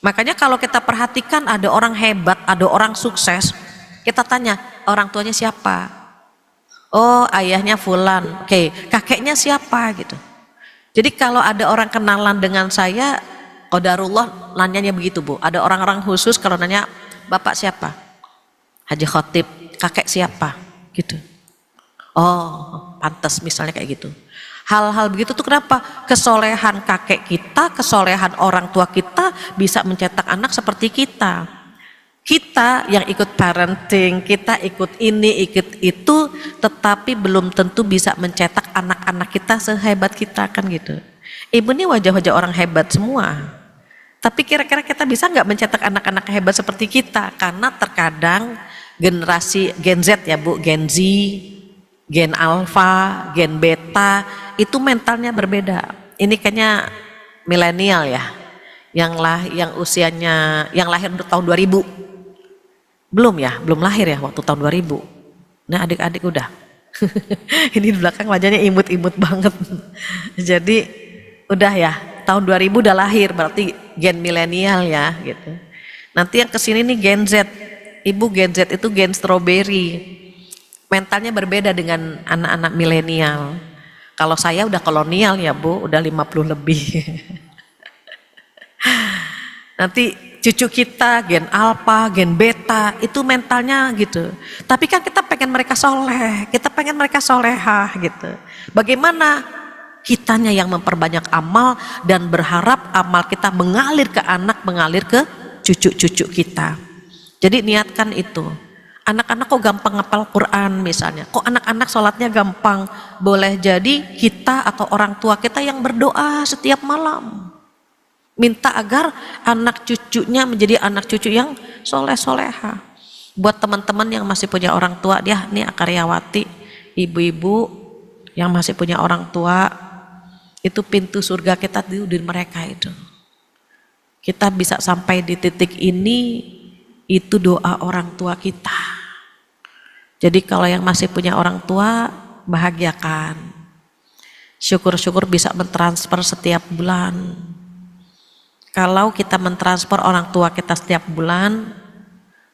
Makanya kalau kita perhatikan ada orang hebat, ada orang sukses, kita tanya orang tuanya siapa? Oh, ayahnya fulan. Oke, kakeknya siapa gitu. Jadi kalau ada orang kenalan dengan saya, qadarullah nanyanya begitu Bu. Ada orang-orang khusus kalau nanya bapak siapa? Haji Khotib. Kakek siapa? Gitu. Oh, pantas misalnya kayak gitu. Hal-hal begitu tuh kenapa? Kesolehan kakek kita, kesolehan orang tua kita bisa mencetak anak seperti kita. Kita yang ikut parenting, kita ikut ini, ikut itu, tetapi belum tentu bisa mencetak anak-anak kita sehebat kita kan gitu. Ibu ini wajah-wajah orang hebat semua. Tapi kira-kira kita bisa nggak mencetak anak-anak hebat seperti kita? Karena terkadang generasi Gen Z ya Bu, Gen Z, Gen Alpha, Gen Beta, itu mentalnya berbeda. Ini kayaknya milenial ya, yang usianya, yang lahir tahun 2000. Belum ya, belum lahir ya waktu tahun 2000. Nah adik-adik udah. Ini di belakang wajahnya imut-imut banget. Jadi udah ya, tahun 2000 udah lahir, berarti gen milenial ya gitu. Nanti yang kesini nih Gen Z. Ibu Gen Z itu gen strawberry. Mentalnya berbeda dengan anak-anak milenial. Kalau saya udah kolonial ya Bu, udah 50 lebih. Nanti cucu kita gen alfa, gen beta, itu mentalnya gitu. Tapi kan kita pengen mereka soleh, kita pengen mereka solehah gitu. Bagaimana kitanya yang memperbanyak amal dan berharap amal kita mengalir ke anak, mengalir ke cucu-cucu kita. Jadi niatkan itu. Anak-anak kok gampang ngapal Quran misalnya, kok anak-anak sholatnya gampang, boleh jadi kita atau orang tua kita yang berdoa setiap malam. Minta agar anak cucunya menjadi anak cucu yang soleh-soleha. Buat teman-teman yang masih punya orang tua, dia nih karyawati, ibu-ibu yang masih punya orang tua, itu pintu surga kita di mereka itu. Kita bisa sampai di titik ini, itu doa orang tua kita. Jadi kalau yang masih punya orang tua, bahagiakan. Syukur-syukur bisa mentransfer setiap bulan. Kalau kita mentransfer orang tua kita setiap bulan,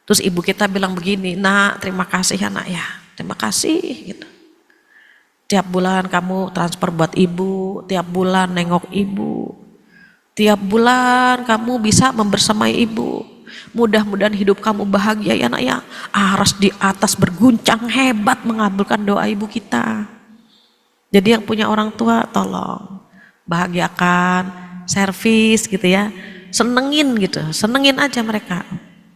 terus ibu kita bilang begini, nak terima kasih ya nak ya, terima kasih gitu. Tiap bulan kamu transfer buat ibu, tiap bulan nengok ibu, tiap bulan kamu bisa membersamai ibu. Mudah-mudahan hidup kamu bahagia ya nak ya. Aras di atas berguncang hebat mengabulkan doa ibu kita. Jadi yang punya orang tua tolong bahagiakan, servis gitu ya, senengin gitu, senengin aja mereka.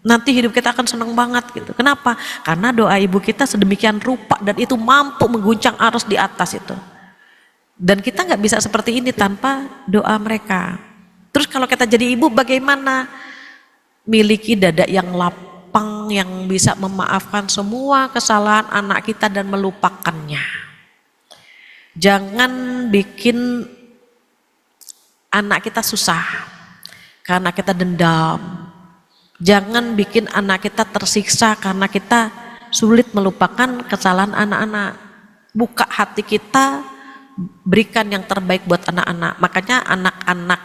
Nanti hidup kita akan seneng banget gitu. Kenapa? Karena doa ibu kita sedemikian rupa dan itu mampu mengguncang arus di atas itu. Dan kita nggak bisa seperti ini tanpa doa mereka. Terus kalau kita jadi ibu bagaimana? Miliki dada yang lapang, yang bisa memaafkan semua kesalahan anak kita dan melupakannya. Jangan bikin anak kita susah karena kita dendam. Jangan bikin anak kita tersiksa karena kita sulit melupakan kesalahan anak-anak. Buka hati kita, berikan yang terbaik buat anak-anak. Makanya anak-anak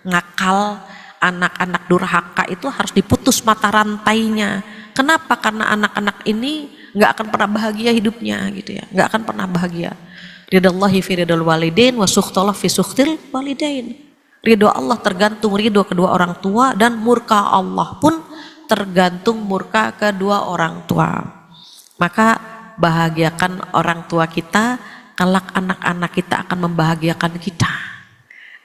ngakal, anak-anak durhaka itu harus diputus mata rantainya. Kenapa? Karena anak-anak ini nggak akan pernah bahagia hidupnya gitu ya, nggak akan pernah bahagia. Ridallahi fi ridal walidain wa sukhtallah fi sukhtil walidain. Ridho Allah tergantung ridho kedua orang tua dan murka Allah pun tergantung murka kedua orang tua. Maka bahagiakan orang tua kita, kelak anak-anak kita akan membahagiakan kita.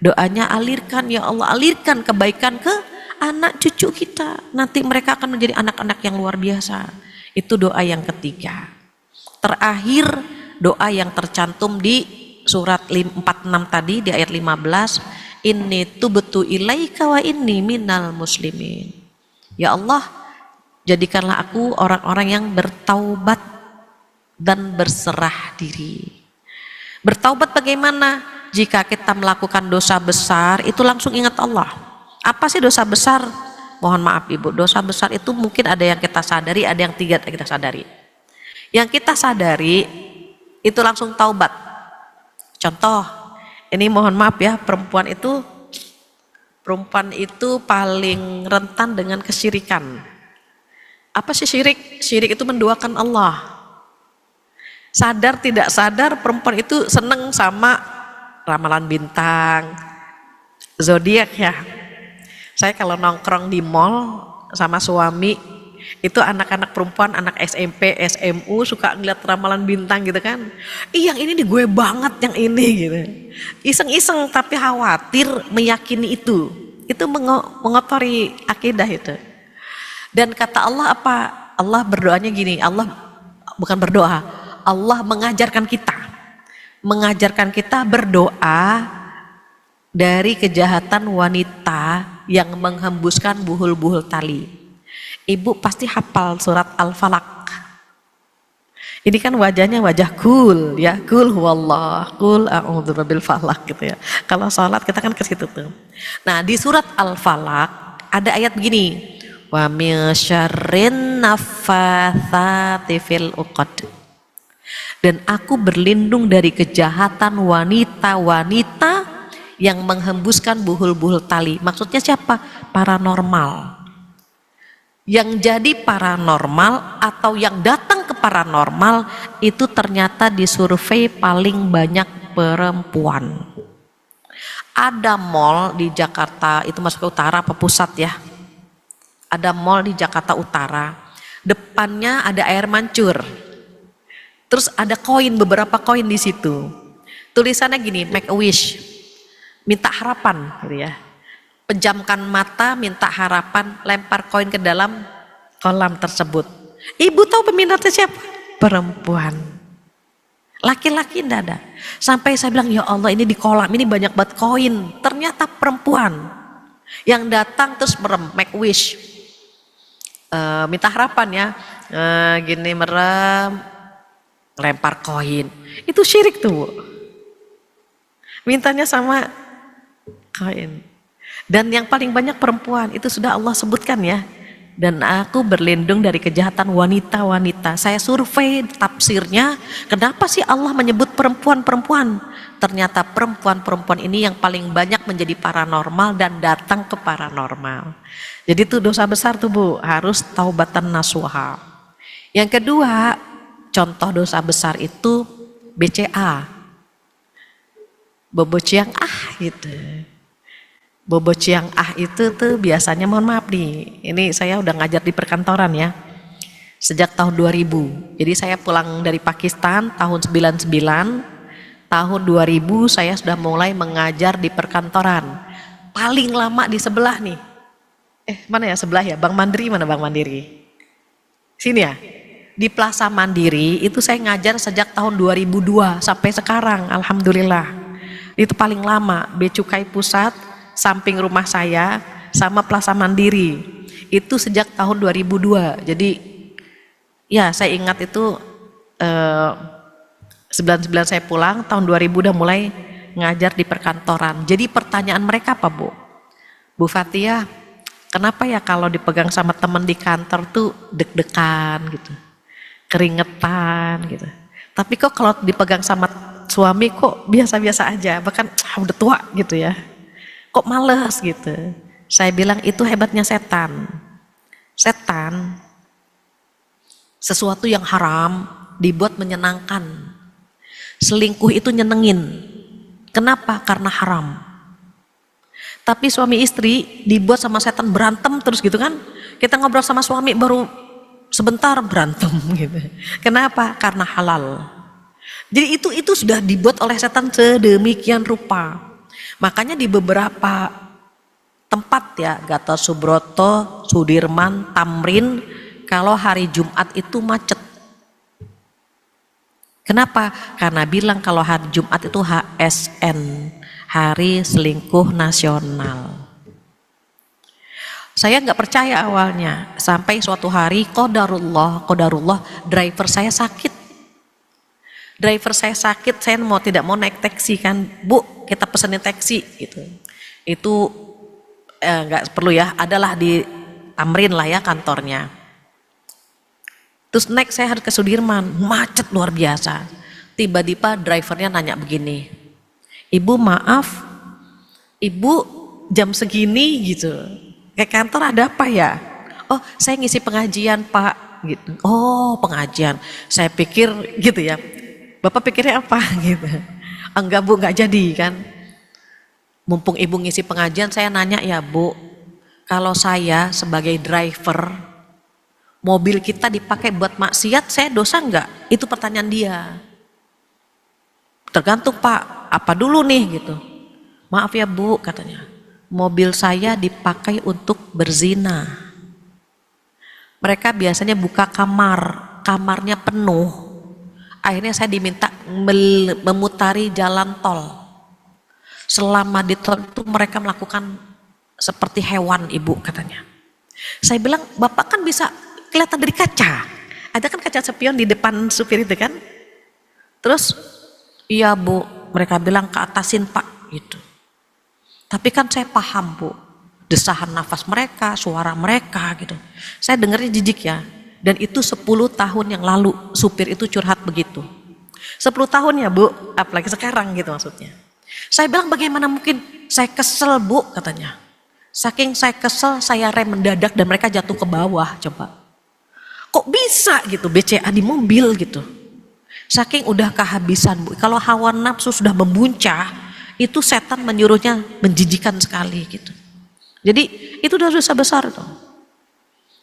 Doanya alirkan ya Allah, alirkan kebaikan ke anak cucu kita. Nanti mereka akan menjadi anak-anak yang luar biasa. Itu doa yang ketiga. Terakhir doa yang tercantum di surat 46 tadi di ayat 15. Inni tubtu ilaika wa inni minal muslimin. Ya Allah, jadikanlah aku orang-orang yang bertaubat dan berserah diri. Bertaubat bagaimana? Jika kita melakukan dosa besar, itu langsung ingat Allah. Apa sih dosa besar? Mohon maaf Ibu, dosa besar itu mungkin ada yang kita sadari, ada yang tidak kita sadari. Yang kita sadari, itu langsung taubat. Contoh, ini mohon maaf ya, perempuan itu paling rentan dengan kesyirikan. Apa sih syirik? Syirik itu menduakan Allah. Sadar tidak sadar perempuan itu seneng sama ramalan bintang, zodiak ya. Saya kalau nongkrong di mall sama suami, itu anak-anak perempuan, anak SMP, SMU suka ngeliat ramalan bintang gitu kan. Yang ini di gue banget yang ini gitu. Iseng-iseng tapi khawatir meyakini itu. Itu mengotori akidah itu. Dan kata Allah apa? Allah berdoanya gini, Allah bukan berdoa, Allah mengajarkan kita berdoa dari kejahatan wanita yang menghembuskan buhul-buhul tali. Ibu pasti hafal surat Al-Falaq. Ini kan wajahnya wajah cool ya, cool huwallah, cool a'udzu birabbil falaq gitu ya. Kalau sholat kita kan ke situ tuh. Nah, di surat Al-Falaq ada ayat begini. Wa min syarrin naffatsati fil uqad. Dan aku berlindung dari kejahatan wanita-wanita yang menghembuskan buhul-buhul tali. Maksudnya siapa? Paranormal. Yang jadi paranormal atau yang datang ke paranormal itu ternyata disurvei paling banyak perempuan. Ada mall di Jakarta, itu masuk ke utara apa pusat ya, ada mall di Jakarta Utara, depannya ada air mancur, terus ada koin, beberapa koin di situ, tulisannya gini, make a wish, minta harapan gitu ya, pejamkan mata, minta harapan, lempar koin ke dalam kolam tersebut. Ibu tahu peminatnya siapa? Perempuan. Laki-laki enggak ada. Sampai saya bilang, ya Allah, ini di kolam ini banyak banget koin. Ternyata perempuan yang datang terus merem, make wish, minta harapan ya, gini merem, lempar koin. Itu syirik tuh, Bu. Mintanya sama koin. Dan yang paling banyak perempuan, itu sudah Allah sebutkan ya. Dan aku berlindung dari kejahatan wanita-wanita. Saya survei tafsirnya, kenapa sih Allah menyebut perempuan-perempuan? Ternyata perempuan-perempuan ini yang paling banyak menjadi paranormal dan datang ke paranormal. Jadi itu dosa besar tuh, Bu, harus taubatan nasuha. Yang kedua, contoh dosa besar itu BCA, bobo ciang gitu. Bobo ciang itu tuh biasanya, mohon maaf nih, ini saya udah ngajar di perkantoran ya, sejak tahun 2000. Jadi saya pulang dari Pakistan tahun 99, tahun 2000 saya sudah mulai mengajar di perkantoran. Paling lama di sebelah nih, mana ya sebelah ya, Bank Mandiri, mana Bank Mandiri? Sini ya, di Plaza Mandiri itu saya ngajar sejak tahun 2002 sampai sekarang, alhamdulillah. Itu paling lama, Becukai Pusat, samping rumah saya sama Plaza Mandiri itu sejak tahun 2002. Jadi ya saya ingat itu 99 saya pulang, tahun 2000 udah mulai ngajar di perkantoran. Jadi pertanyaan mereka apa, Bu? Bu Fathia, kenapa ya kalau dipegang sama teman di kantor tuh deg-degan gitu, keringetan gitu, tapi kok kalau dipegang sama suami kok biasa-biasa aja, bahkan udah tua gitu ya, kok males gitu. Saya bilang itu hebatnya setan. Setan, sesuatu yang haram dibuat menyenangkan. Selingkuh itu nyenengin. Kenapa? Karena haram. Tapi suami istri dibuat sama setan berantem terus gitu kan. Kita ngobrol sama suami baru sebentar berantem gitu. Kenapa? Karena halal. Jadi itu sudah dibuat oleh setan sedemikian rupa. Makanya di beberapa tempat ya, Gatot Subroto, Sudirman, Tamrin, kalau hari Jumat itu macet. Kenapa? Karena bilang kalau hari Jumat itu HSN, Hari Selingkuh Nasional. Saya nggak percaya awalnya, sampai suatu hari qadarullah, driver saya sakit. Driver saya sakit, saya mau tidak mau naik taksi kan, Bu, kita pesenin taksi gitu. Itu nggak perlu ya, adalah di Tamrin lah ya kantornya. Terus naik saya harus ke Sudirman, macet luar biasa. Tiba-tiba drivernya nanya begini, Ibu maaf, Ibu jam segini gitu, ke kantor ada apa ya? Oh saya ngisi pengajian Pak gitu. Oh pengajian, saya pikir gitu ya. Bapak pikirnya apa gitu? Enggak Bu, enggak jadi kan. Mumpung Ibu ngisi pengajian, saya nanya ya Bu, kalau saya sebagai driver, mobil kita dipakai buat maksiat, saya dosa enggak? Itu pertanyaan dia. Tergantung Pak, apa dulu nih gitu. Maaf ya Bu katanya, mobil saya dipakai untuk berzina. Mereka biasanya buka kamar, kamarnya penuh. Akhirnya saya diminta memutari jalan tol. Selama di tol itu mereka melakukan seperti hewan Ibu katanya. Saya bilang, Bapak kan bisa kelihatan dari kaca. Ada kan kaca spion di depan supir itu kan. Terus, iya Bu, mereka bilang ke atasin Pak gitu. Tapi kan saya paham Bu, desahan nafas mereka, suara mereka gitu. Saya dengarnya jijik ya. Dan itu 10 tahun yang lalu supir itu curhat begitu. 10 tahun ya Bu, apalagi sekarang gitu maksudnya. Saya bilang bagaimana mungkin, saya kesel Bu katanya. Saking saya kesel, saya rem mendadak dan mereka jatuh ke bawah coba. Kok bisa gitu BCA di mobil gitu. Saking udah kehabisan Bu, kalau hawa nafsu sudah membuncah, itu setan menyuruhnya menjijikan sekali gitu. Jadi itu udah dosa besar tuh.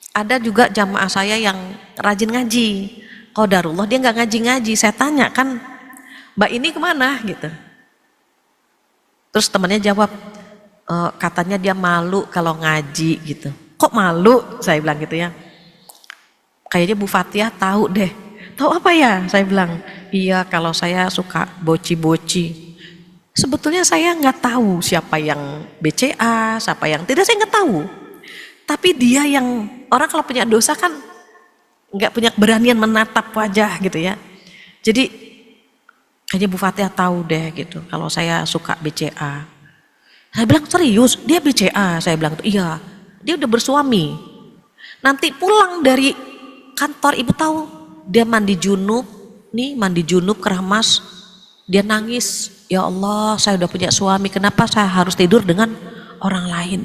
Ada juga jamaah saya yang rajin ngaji. Qadarullah dia nggak ngaji-ngaji. Saya tanya kan, Mbak ini kemana gitu. Terus temannya jawab, katanya dia malu kalau ngaji gitu. Kok malu? Saya bilang gitu ya. Kayaknya Bu Fathia tahu deh. Tahu apa ya? Saya bilang, iya kalau saya suka boci-boci. Sebetulnya saya nggak tahu siapa yang BCA, siapa yang tidak, saya nggak tahu. Tapi dia yang, orang kalau punya dosa kan nggak punya keberanian menatap wajah gitu ya. Jadi kayaknya Bu Fathia tahu deh gitu kalau saya suka BCA. Saya bilang serius, dia BCA? Saya bilang iya, dia udah bersuami. Nanti pulang dari kantor ibu tahu, dia mandi junub, nih mandi junub keramas, dia nangis, ya Allah saya udah punya suami, kenapa saya harus tidur dengan orang lain?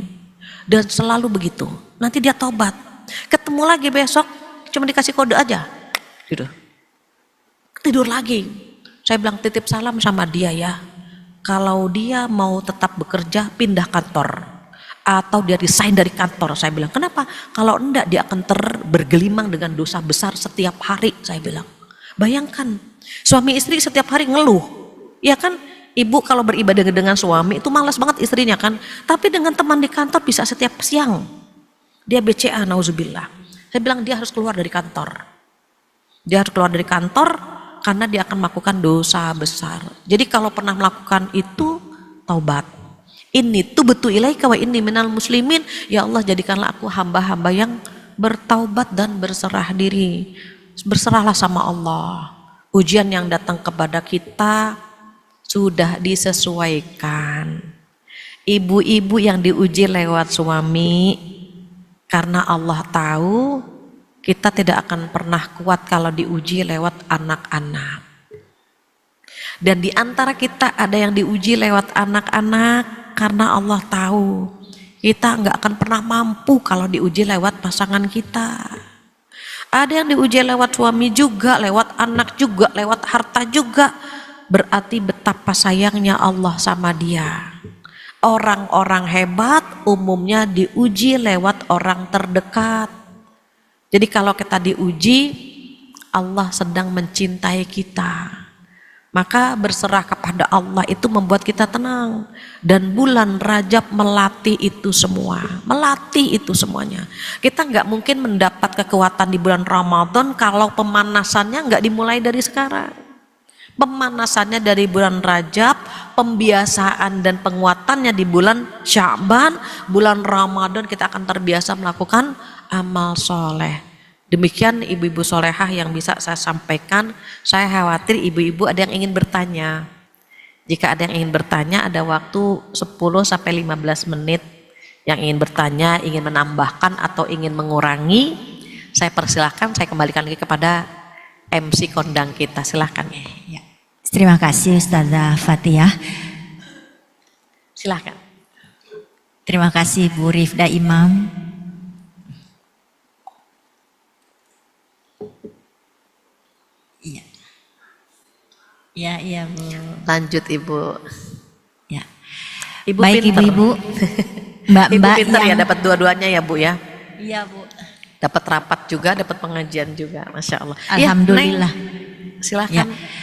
Dan selalu begitu. Nanti dia tobat, ketemu lagi besok cuma dikasih kode aja gitu, tidur lagi. Saya bilang titip salam sama dia ya, kalau dia mau tetap bekerja pindah kantor atau dia resign dari kantor. Saya bilang kenapa? Kalau enggak dia akan bergelimang dengan dosa besar setiap hari. Saya bilang bayangkan suami istri setiap hari ngeluh, ya kan? Ibu kalau beribadah dengan suami itu malas banget istrinya kan, tapi dengan teman di kantor bisa setiap siang. Dia BCA, nauzubillah. Saya bilang dia harus keluar dari kantor. Dia harus keluar dari kantor karena dia akan melakukan dosa besar. Jadi kalau pernah melakukan itu, taubat. Ini tuh betul ilaika wa inni minal muslimin. Ya Allah jadikanlah aku hamba-hamba yang bertaubat dan berserah diri. Berserahlah sama Allah. Ujian yang datang kepada kita sudah disesuaikan. Ibu-ibu yang diuji lewat suami, karena Allah tahu kita tidak akan pernah kuat kalau diuji lewat anak-anak. Dan di antara kita ada yang diuji lewat anak-anak karena Allah tahu kita nggak akan pernah mampu kalau diuji lewat pasangan kita. Ada yang diuji lewat suami juga, lewat anak juga, lewat harta juga. Berarti betapa sayangnya Allah sama dia. Orang-orang hebat umumnya diuji lewat orang terdekat. Jadi kalau kita diuji, Allah sedang mencintai kita. Maka berserah kepada Allah itu membuat kita tenang. Dan bulan Rajab melatih itu semua. Melatih itu semuanya. Kita nggak mungkin mendapat kekuatan di bulan Ramadan kalau pemanasannya nggak dimulai dari sekarang. Pemanasannya dari bulan Rajab, pembiasaan dan penguatannya di bulan Sya'ban, bulan Ramadan kita akan terbiasa melakukan amal soleh. Demikian ibu-ibu solehah yang bisa saya sampaikan. Saya khawatir ibu-ibu ada yang ingin bertanya. Jika ada yang ingin bertanya, ada waktu 10-15 menit yang ingin bertanya, ingin menambahkan atau ingin mengurangi, saya persilahkan, saya kembalikan lagi kepada MC kondang kita, silahkan. Ya. Terima kasih Ustazah Fathia. Silahkan. Terima kasih Bu Rifda Imam. Iya. Iya Bu. Lanjut Ibu. Ya. Ibu baik pinter. Ibu-ibu, Mbak-mbak Ibu pinter yang ya dapat dua-duanya ya Bu ya. Iya Bu. Dapat rapat juga, dapat pengajian juga, Masya Allah. Alhamdulillah. Ya, Neng, silahkan. Ya.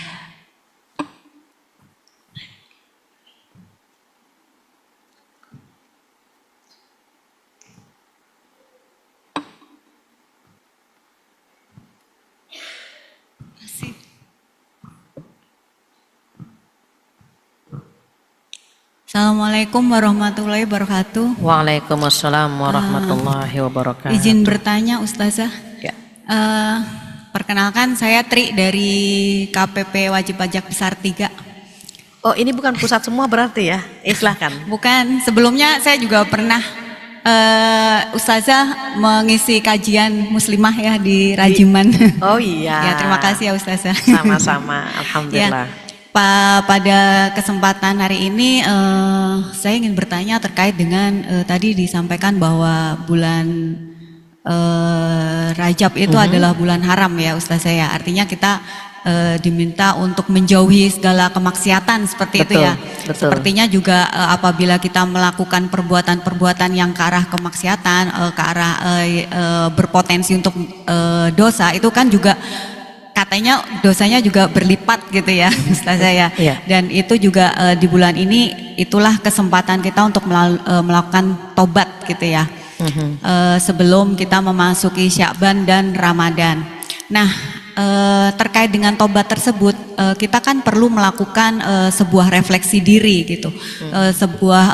Assalamualaikum warahmatullahi wabarakatuh. Waalaikumsalam warahmatullahi wabarakatuh. Izin bertanya Ustazah. Ya. Perkenalkan saya Tri dari KPP Wajib Pajak Besar 3. Oh ini bukan pusat semua berarti ya? Silahkan. Bukan, sebelumnya saya juga pernah Ustazah mengisi kajian muslimah ya di Rajiman. Oh iya. Ya terima kasih ya Ustazah. Sama-sama, Alhamdulillah. Ya. Pada kesempatan hari ini saya ingin bertanya terkait dengan tadi disampaikan bahwa bulan Rajab itu adalah bulan haram ya Ustaz saya. Artinya kita diminta untuk menjauhi segala kemaksiatan seperti itu ya. Betul. Sepertinya juga apabila kita melakukan perbuatan-perbuatan yang ke arah kemaksiatan, ke arah berpotensi untuk dosa, itu kan juga katanya dosanya juga berlipat gitu ya, Ustazah ya. Iya. Dan itu juga di bulan ini itulah kesempatan kita untuk melakukan tobat gitu ya. Sebelum kita memasuki Sya'ban dan Ramadan. Nah, terkait dengan tobat tersebut, kita kan perlu melakukan sebuah refleksi diri gitu, sebuah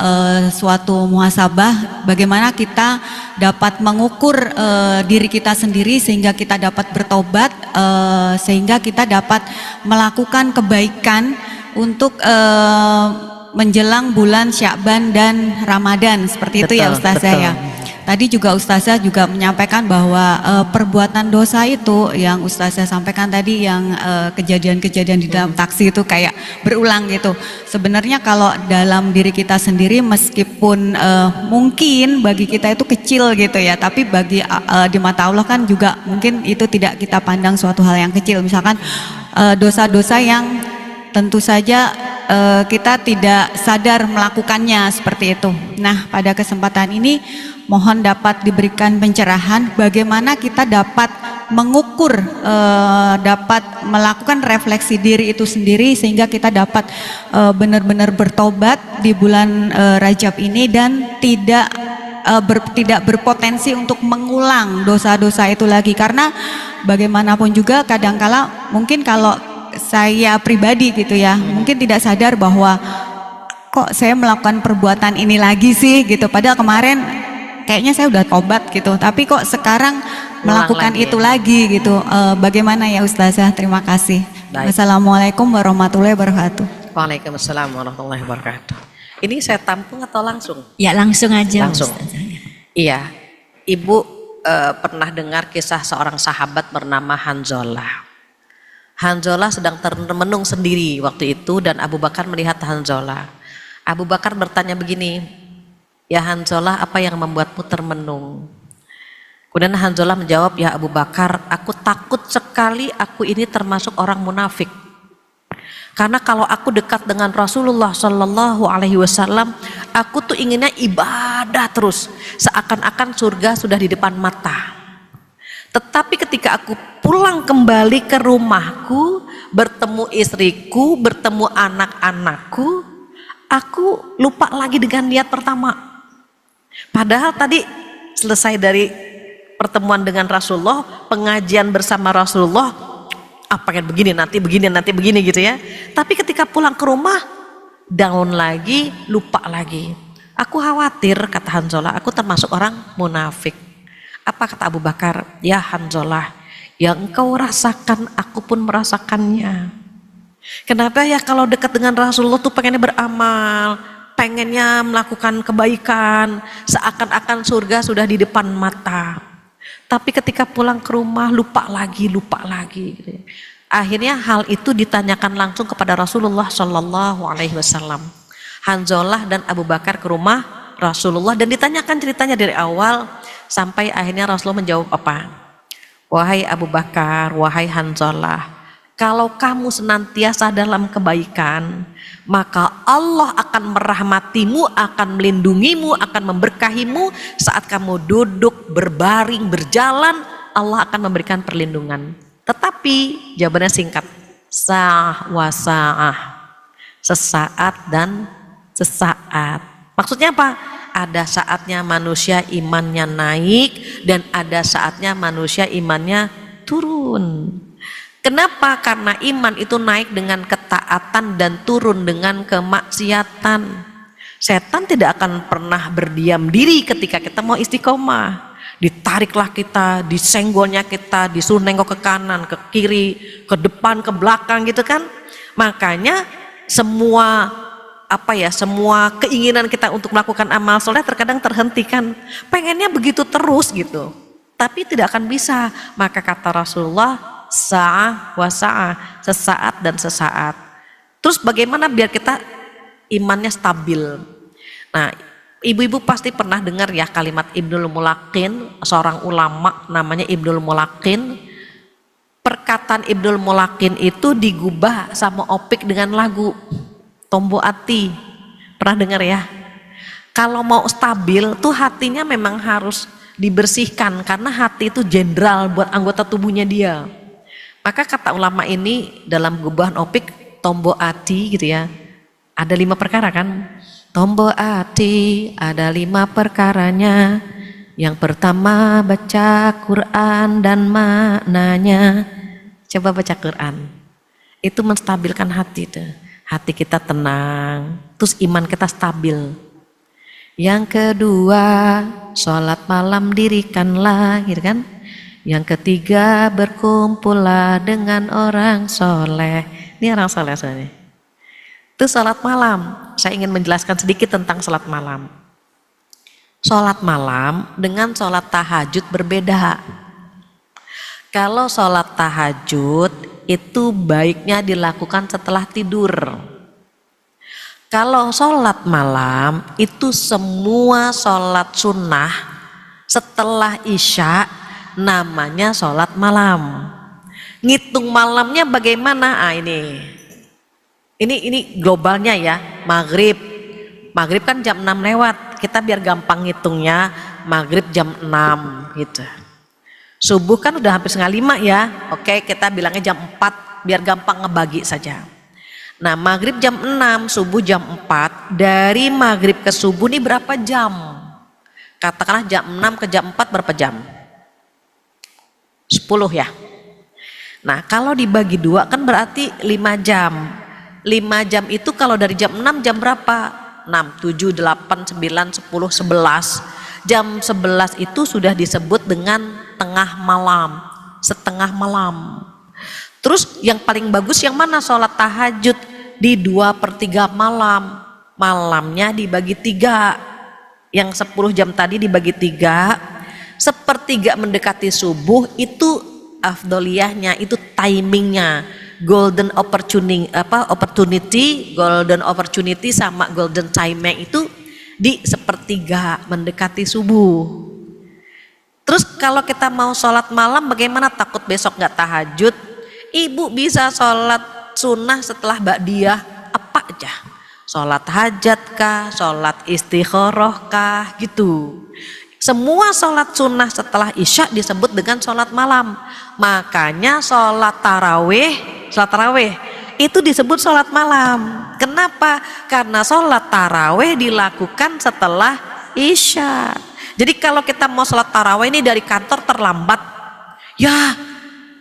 suatu muhasabah, bagaimana kita dapat mengukur diri kita sendiri sehingga kita dapat bertobat, sehingga kita dapat melakukan kebaikan untuk menjelang bulan Sya'ban dan Ramadan, seperti itu ya Ustazah ya. Tadi juga Ustazah juga menyampaikan bahwa perbuatan dosa itu yang Ustazah sampaikan tadi, yang kejadian-kejadian di dalam taksi itu kayak berulang gitu. Sebenarnya kalau dalam diri kita sendiri, meskipun mungkin bagi kita itu kecil gitu ya, tapi bagi di mata Allah kan juga mungkin itu tidak kita pandang suatu hal yang kecil. Misalkan dosa-dosa yang tentu saja kita tidak sadar melakukannya seperti itu. Nah, pada kesempatan ini mohon dapat diberikan pencerahan bagaimana kita dapat mengukur, dapat melakukan refleksi diri itu sendiri sehingga kita dapat benar-benar bertobat di bulan Rajab ini dan tidak berpotensi untuk mengulang dosa-dosa itu lagi. Karena bagaimanapun juga kadangkala mungkin kalau saya pribadi gitu ya, mungkin tidak sadar bahwa kok saya melakukan perbuatan ini lagi sih gitu, padahal kemarin kayaknya saya udah tobat gitu, tapi kok sekarang melakukan lagi. itu lagi gitu. Bagaimana ya Ustazah? Terima kasih. Baik. Wassalamualaikum warahmatullahi wabarakatuh. Waalaikumsalam warahmatullahi wabarakatuh. Ini saya tampung atau langsung? Ya langsung aja. Langsung. Ustazah. Iya, Ibu pernah dengar kisah seorang sahabat bernama Hanzalah. Hanzalah sedang termenung sendiri waktu itu dan Abu Bakar melihat Hanzalah. Abu Bakar bertanya begini, "Ya Hanzalah, apa yang membuatmu termenung?" Kemudian Hanzalah menjawab, "Ya Abu Bakar, aku takut sekali aku ini termasuk orang munafik. Karena kalau aku dekat dengan Rasulullah Shallallahu Alaihi Wasallam, aku tuh inginnya ibadah terus, seakan-akan surga sudah di depan mata. Tetapi ketika aku pulang kembali ke rumahku, bertemu istriku, bertemu anak-anakku, aku lupa lagi dengan niat pertama. Padahal tadi selesai dari pertemuan dengan Rasulullah, pengajian bersama Rasulullah, pengen begini nanti begini gitu ya. Tapi ketika pulang ke rumah, down lagi, lupa lagi. Aku khawatir," kata Hanzalah, "aku termasuk orang munafik." Apa kata Abu Bakar? "Ya Hanzalah, yang engkau rasakan aku pun merasakannya. Kenapa ya kalau dekat dengan Rasulullah tuh pengennya beramal, pengennya melakukan kebaikan, seakan-akan surga sudah di depan mata. Tapi ketika pulang ke rumah lupa lagi. Gitu. Akhirnya hal itu ditanyakan langsung kepada Rasulullah Shallallahu Alaihi Wasallam. Hanzalah dan Abu Bakar ke rumah Rasulullah dan ditanyakan ceritanya dari awal sampai akhirnya Rasulullah menjawab apa? "Wahai Abu Bakar, wahai Hanzalah, kalau kamu senantiasa dalam kebaikan, maka Allah akan merahmatimu, akan melindungimu, akan memberkahimu. Saat kamu duduk, berbaring, berjalan, Allah akan memberikan perlindungan. Tetapi jawabannya singkat, sa'ah wa sa'ah, sesaat dan sesaat." Maksudnya apa? Ada saatnya manusia imannya naik dan ada saatnya manusia imannya turun. Kenapa? Karena iman itu naik dengan ketaatan dan turun dengan kemaksiatan. Setan tidak akan pernah berdiam diri ketika kita mau istiqomah. Ditariklah kita, disenggolnya kita, disuruh nengok ke kanan, ke kiri, ke depan, ke belakang gitu kan. Makanya semua keinginan kita untuk melakukan amal soleh terkadang terhentikan. Pengennya begitu terus gitu, tapi tidak akan bisa. Maka kata Rasulullah, sa'ah wa sa'ah, sesaat dan sesaat. Terus bagaimana biar kita imannya stabil? Nah, ibu-ibu pasti pernah dengar ya kalimat Ibnul Mulaqin, seorang ulama namanya Ibnul Mulaqin. perkataan Ibnul Mulakin itu digubah sama Opik dengan lagu Tombo Ati. Pernah dengar ya? Kalau mau stabil tuh hatinya memang harus dibersihkan, karena hati itu jenderal buat anggota tubuhnya dia. Maka kata ulama ini dalam gubahan Opik Tombo Ati gitu ya, ada 5 perkara kan. Tombo Ati ada 5 perkaranya. Yang pertama baca Quran dan maknanya. Coba baca Quran, itu menstabilkan hati tuh. Hati kita tenang, terus iman kita stabil. Yang kedua, sholat malam dirikanlah, gitu kan. Yang ketiga, berkumpullah dengan orang soleh. Ini orang soleh soalnya. Itu sholat malam. Saya ingin menjelaskan sedikit tentang sholat malam. Sholat malam dengan sholat tahajud berbeda. Kalau sholat tahajud itu baiknya dilakukan setelah tidur. Kalau sholat malam itu semua sholat sunnah setelah isya namanya sholat malam. Ngitung malamnya bagaimana? Ini globalnya ya. Maghrib kan jam 6 lewat. Kita biar gampang ngitungnya, maghrib jam 6 gitu. Subuh kan udah hampir 4:30 ya. Oke, kita bilangnya jam 4 biar gampang ngebagi saja. Nah, maghrib jam 6, subuh jam 4. Dari maghrib ke subuh ini berapa jam? Katakanlah jam 6 ke jam 4 berapa jam? 10 ya. Nah, kalau dibagi 2 kan berarti 5 jam. 5 jam itu kalau dari jam 6 jam berapa? 6, 7, 8, 9, 10, 11. Jam 11 itu sudah disebut dengan tengah malam, setengah malam. Terus yang paling bagus yang mana? Sholat tahajud di 2/3 malam. Malamnya dibagi 3. Yang 10 jam tadi dibagi 3. 1/3 mendekati subuh itu afdoliyahnya, itu timingnya. Golden opportunity sama golden time itu di 1/3 mendekati subuh. Terus kalau kita mau sholat malam bagaimana? Takut besok nggak tahajud, ibu bisa sholat sunnah setelah ba'diyah apa aja. Sholat hajat kah, sholat istikharah kah gitu. Semua sholat sunnah setelah isya disebut dengan sholat malam. Makanya sholat tarawih itu disebut sholat malam. Kenapa? Karena sholat tarawih dilakukan setelah isya. Jadi kalau kita mau sholat tarawih ini dari kantor terlambat, ya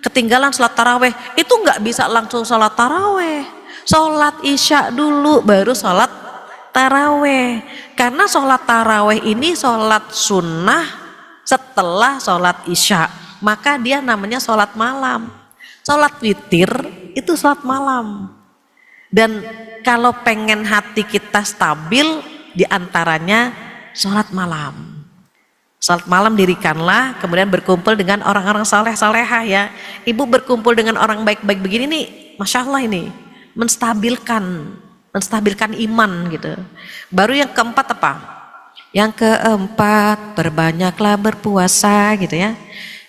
ketinggalan sholat tarawih, itu nggak bisa langsung sholat tarawih. Sholat isya dulu baru sholat tarawih. Karena sholat tarawih ini sholat sunnah setelah sholat isya, maka dia namanya sholat malam. Sholat witir itu sholat malam. Dan kalau pengen hati kita stabil, diantaranya sholat malam. Sholat malam dirikanlah, kemudian berkumpul dengan orang-orang saleh-salehah ya. Ibu berkumpul dengan orang baik-baik begini nih, Masya Allah ini menstabilkan iman gitu. Baru yang keempat apa? Yang keempat, perbanyaklah berpuasa gitu ya.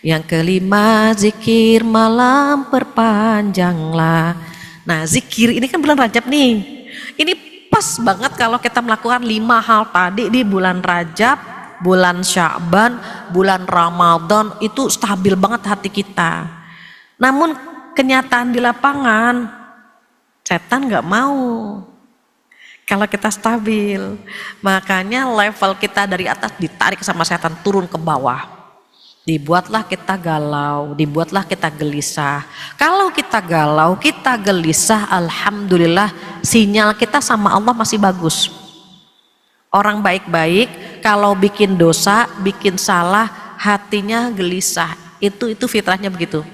Yang kelima, zikir malam perpanjanglah. Nah, zikir ini kan bulan Rajab nih. Ini pas banget kalau kita melakukan 5 hal tadi di bulan Rajab, bulan Sya'ban, bulan Ramadan, itu stabil banget hati kita. Namun kenyataan di lapangan, setan nggak mau kalau kita stabil. Makanya level kita dari atas ditarik sama setan turun ke bawah. Dibuatlah kita galau, dibuatlah kita gelisah. Kalau kita galau, kita gelisah, alhamdulillah sinyal kita sama Allah masih bagus. Orang baik-baik kalau bikin dosa, bikin salah, hatinya gelisah. Itu fitrahnya begitu.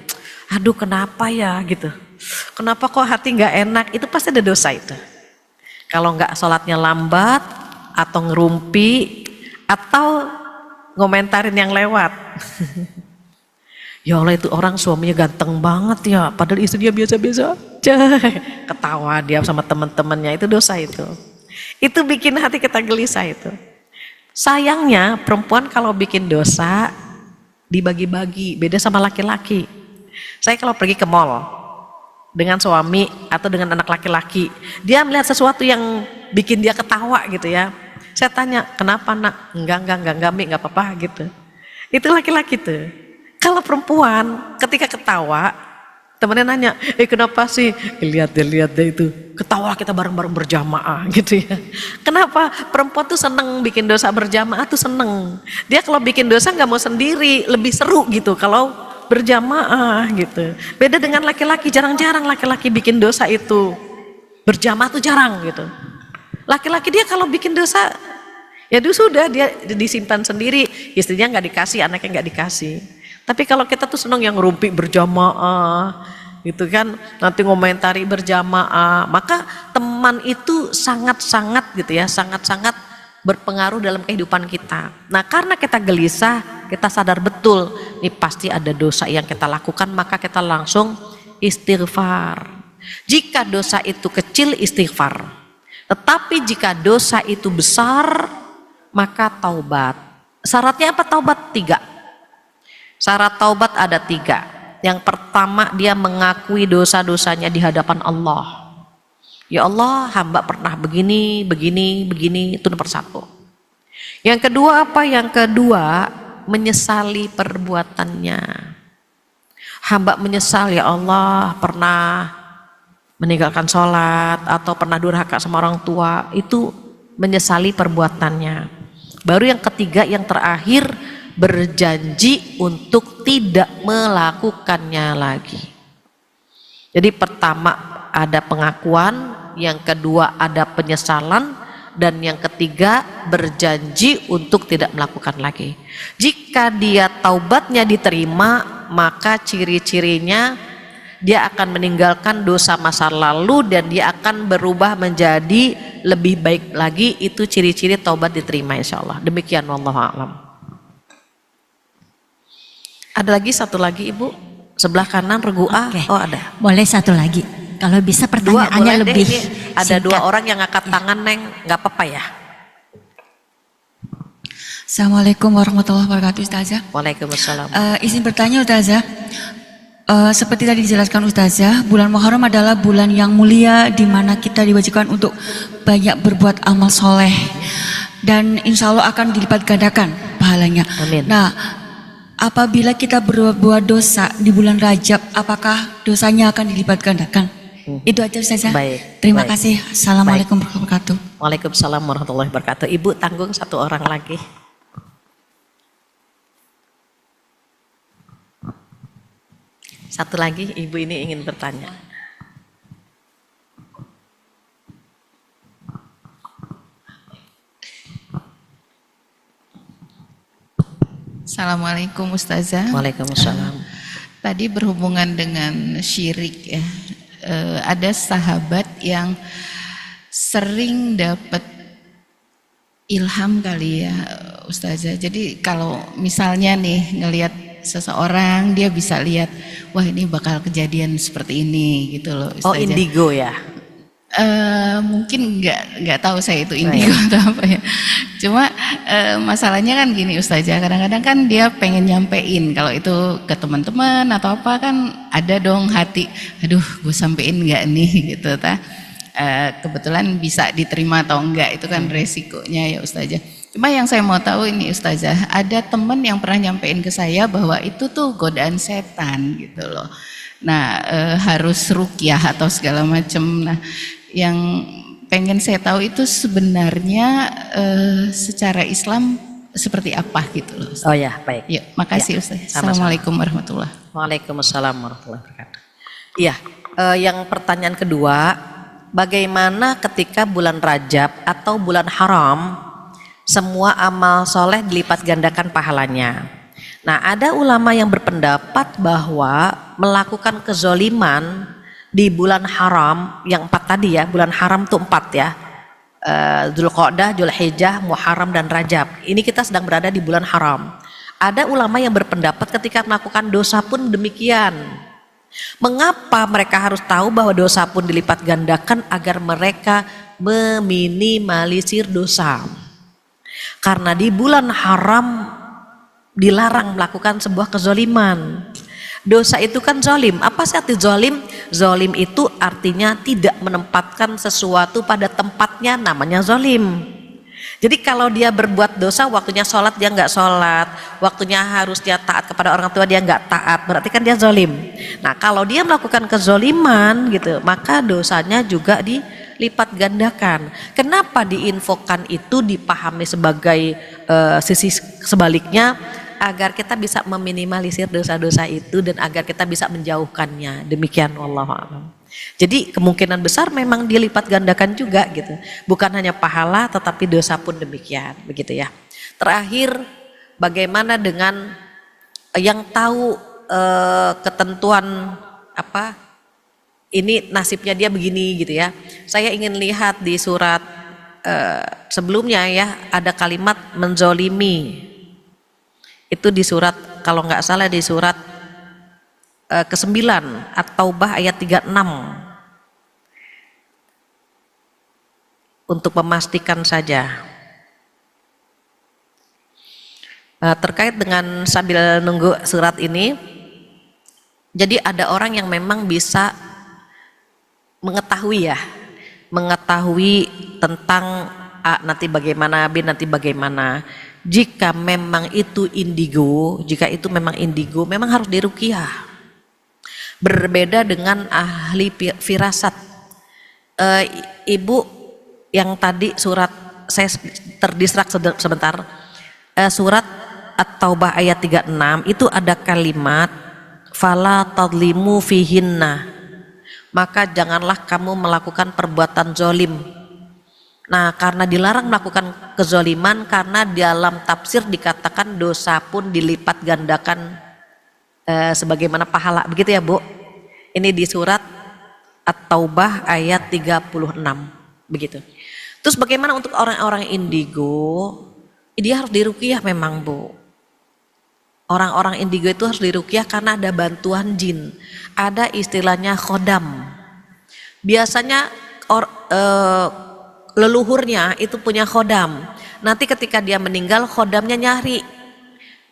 Aduh kenapa ya gitu. Kenapa kok hati nggak enak? Itu pasti ada dosa itu. Kalau nggak sholatnya lambat atau ngerumpi atau ngomentarin yang lewat. Ya Allah itu orang suaminya ganteng banget ya, padahal istrinya biasa-biasa. Ketawa dia sama teman-temannya, itu dosa itu. Itu bikin hati kita gelisah itu. Sayangnya perempuan kalau bikin dosa dibagi-bagi, beda sama laki-laki. Saya kalau pergi ke mall dengan suami atau dengan anak laki-laki, dia melihat sesuatu yang bikin dia ketawa gitu ya. Saya tanya, kenapa nak? Enggak, Mi, enggak apa-apa gitu. Itu laki-laki tuh. Kalau perempuan ketika ketawa, temennya nanya, kenapa sih? Lihat deh itu, ketawa kita bareng-bareng berjamaah gitu ya. Kenapa? Perempuan tuh seneng bikin dosa berjamaah tuh seneng. Dia kalau bikin dosa nggak mau sendiri, lebih seru gitu kalau berjamaah gitu. Beda dengan laki-laki, jarang-jarang laki-laki bikin dosa itu. Berjamaah tuh jarang gitu. Laki-laki dia kalau bikin dosa, ya sudah dia disimpan sendiri, istrinya nggak dikasih, anaknya nggak dikasih. Tapi kalau kita tuh seneng yang rumpi berjamaah, gitu kan, nanti ngomentari berjamaah, maka teman itu sangat-sangat gitu ya, sangat-sangat berpengaruh dalam kehidupan kita. Nah karena kita gelisah, kita sadar betul, ini pasti ada dosa yang kita lakukan, maka kita langsung istighfar. Jika dosa itu kecil, istighfar. Tetapi jika dosa itu besar, maka taubat. Syaratnya apa taubat? 3. Syarat taubat ada 3. Yang pertama, dia mengakui dosa-dosanya di hadapan Allah. Ya Allah, hamba pernah begini, itu nomor 1. Yang kedua apa? Yang kedua, menyesali perbuatannya. Hamba menyesal, ya Allah, pernah meninggalkan sholat atau pernah durhaka sama orang tua, itu menyesali perbuatannya. Baru yang ketiga, yang terakhir, berjanji untuk tidak melakukannya lagi. Jadi pertama ada pengakuan, yang kedua ada penyesalan, dan yang ketiga berjanji untuk tidak melakukan lagi. Jika dia taubatnya diterima, maka ciri-cirinya dia akan meninggalkan dosa masa lalu dan dia akan berubah menjadi lebih baik lagi. Itu ciri-ciri taubat diterima, insya Allah. Demikian, wallahu a'lam. Ada lagi satu lagi Ibu, sebelah kanan regu'ah. Oh ada. Boleh satu lagi. Kalau bisa pertanyaannya lebih ada singkat. 2 orang yang angkat tangan, Neng, nggak apa-apa ya. Assalamualaikum warahmatullahi wabarakatuh, Ustazah. Waalaikumsalam. Izin bertanya, Ustazah. Seperti tadi dijelaskan Ustazah, bulan Muharram adalah bulan yang mulia di mana kita diwajibkan untuk banyak berbuat amal soleh dan insya Allah akan dilipat gandakan pahalanya. Amin. Nah, apabila kita berbuat dosa di bulan Rajab, apakah dosanya akan dilipat gandakan? Itu aja Ustazah. Baik. Terima Baik. kasih. Assalamualaikum warahmatullahi wabarakatuh. Waalaikumsalam warahmatullahi wabarakatuh. Ibu tanggung 1 orang lagi. Satu lagi, Ibu ini ingin bertanya. Assalamualaikum Ustazah. Waalaikumsalam. Tadi berhubungan dengan syirik ya. Ada sahabat yang sering dapat ilham kali ya Ustazah. Jadi kalau misalnya nih ngelihat seseorang, dia bisa lihat, wah ini bakal kejadian seperti ini gitu loh Ustazah. Oh indigo ya? Mungkin nggak tahu saya itu indigo atau apa ya. Cuma masalahnya kan gini Ustazah, kadang-kadang kan dia pengen nyampein kalau itu ke teman-teman atau apa, kan ada dong hati, aduh gue sampein nggak nih gitu ta. Kebetulan bisa diterima atau enggak itu kan resikonya ya Ustazah. Cuma yang saya mau tahu ini Ustazah, ada teman yang pernah nyampein ke saya bahwa itu tuh godaan setan gitu loh. Nah harus ruqyah atau segala macam. Nah yang pengen saya tahu itu sebenarnya secara Islam seperti apa gitu loh Ustaz. Oh ya, baik. Ya, makasih Ya, Ustaz. sama-sama. Assalamualaikum warahmatullahi. Waalaikumsalam warahmatullahi wabarakatuh. Iya, yang pertanyaan kedua, bagaimana ketika bulan Rajab atau bulan haram semua amal soleh dilipat gandakan pahalanya. Nah ada ulama yang berpendapat bahwa melakukan kezoliman di bulan haram yang 4 tadi ya, bulan haram tuh 4 ya, Dzulqa'dah, Dzulhijjah, Muharram dan Rajab. Ini kita sedang berada di bulan haram. Ada ulama yang berpendapat ketika melakukan dosa pun demikian. Mengapa mereka harus tahu bahwa dosa pun dilipat gandakan? Agar mereka meminimalisir dosa. Karena di bulan haram dilarang melakukan sebuah kezoliman. Dosa itu kan zolim. Apa sih arti zolim? Zolim itu artinya tidak menempatkan sesuatu pada tempatnya, namanya zolim. Jadi kalau dia berbuat dosa, waktunya sholat dia nggak sholat, waktunya harusnya taat kepada orang tua dia nggak taat, berarti kan dia zolim. Nah kalau dia melakukan kezoliman gitu, maka dosanya juga dilipat gandakan. Kenapa diinfokan itu dipahami sebagai sisi sebaliknya, agar kita bisa meminimalisir dosa-dosa itu dan agar kita bisa menjauhkannya. Demikian wallahu a'lam. Jadi kemungkinan besar memang dilipat gandakan juga gitu. Bukan hanya pahala tetapi dosa pun demikian, begitu ya. Terakhir, bagaimana dengan yang tahu ketentuan apa? Ini nasibnya dia begini gitu ya. Saya ingin lihat di surat sebelumnya ya, ada kalimat menzolimi. Itu di surat, kalau nggak salah di surat ke-9 At-Taubah ayat 36. Untuk memastikan saja. Terkait dengan sambil nunggu surat ini, jadi ada orang yang memang bisa mengetahui ya, mengetahui tentang A nanti bagaimana, B nanti bagaimana. Jika memang itu indigo, jika itu memang indigo, memang harus diruqyah. Berbeda dengan ahli firasat. Ibu yang tadi surat, saya terdistrak sebentar. Surat At-Taubah ayat 36 itu ada kalimat fala tadlimu fihinna. Maka janganlah kamu melakukan perbuatan zolim. Nah, karena dilarang melakukan kezoliman, karena dalam tafsir dikatakan dosa pun dilipat gandakan sebagaimana pahala, begitu ya Bu? Ini di surat At-Taubah ayat 36, begitu. Terus bagaimana untuk orang-orang indigo? Dia harus diruqyah memang Bu. Orang-orang indigo itu harus diruqyah karena ada bantuan jin, ada istilahnya khodam. Biasanya leluhurnya itu punya khodam. Nanti ketika dia meninggal, khodamnya nyari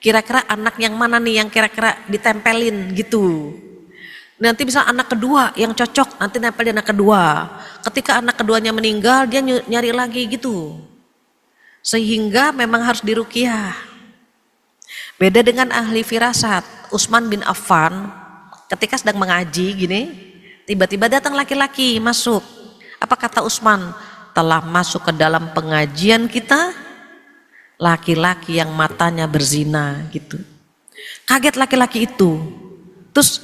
kira-kira anak yang mana nih yang kira-kira ditempelin gitu. Nanti bisa anak kedua yang cocok, nanti nempel di anak kedua. Ketika anak keduanya meninggal, dia nyari lagi gitu. Sehingga memang harus diruqyah. Beda dengan ahli firasat. Utsman bin Affan ketika sedang mengaji gini, tiba-tiba datang laki-laki masuk. Apa kata Utsman? Telah masuk ke dalam pengajian kita laki-laki yang matanya berzina gitu. Kaget laki-laki itu. Terus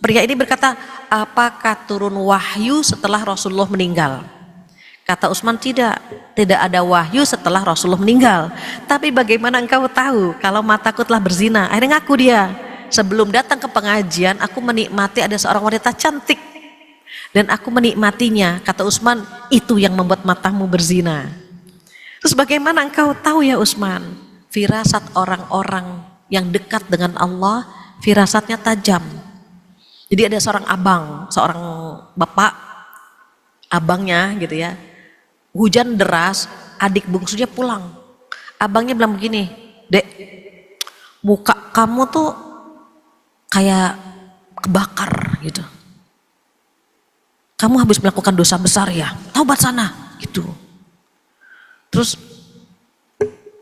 pria ini berkata, apakah turun wahyu setelah Rasulullah meninggal? Kata Utsman, tidak ada wahyu setelah Rasulullah meninggal. Tapi bagaimana engkau tahu kalau mataku telah berzina? Akhirnya ngaku dia, sebelum datang ke pengajian aku menikmati ada seorang wanita cantik dan aku menikmatinya. Kata Utsman, itu yang membuat matamu berzina. Terus bagaimana engkau tahu ya Utsman? Firasat orang-orang yang dekat dengan Allah, firasatnya tajam. Jadi ada seorang abang, seorang bapak, abangnya gitu ya, hujan deras, adik bungsunya pulang. Abangnya bilang begini, Dek, muka kamu tuh kayak kebakar gitu. Kamu habis melakukan dosa besar ya, taubat sana gitu. Terus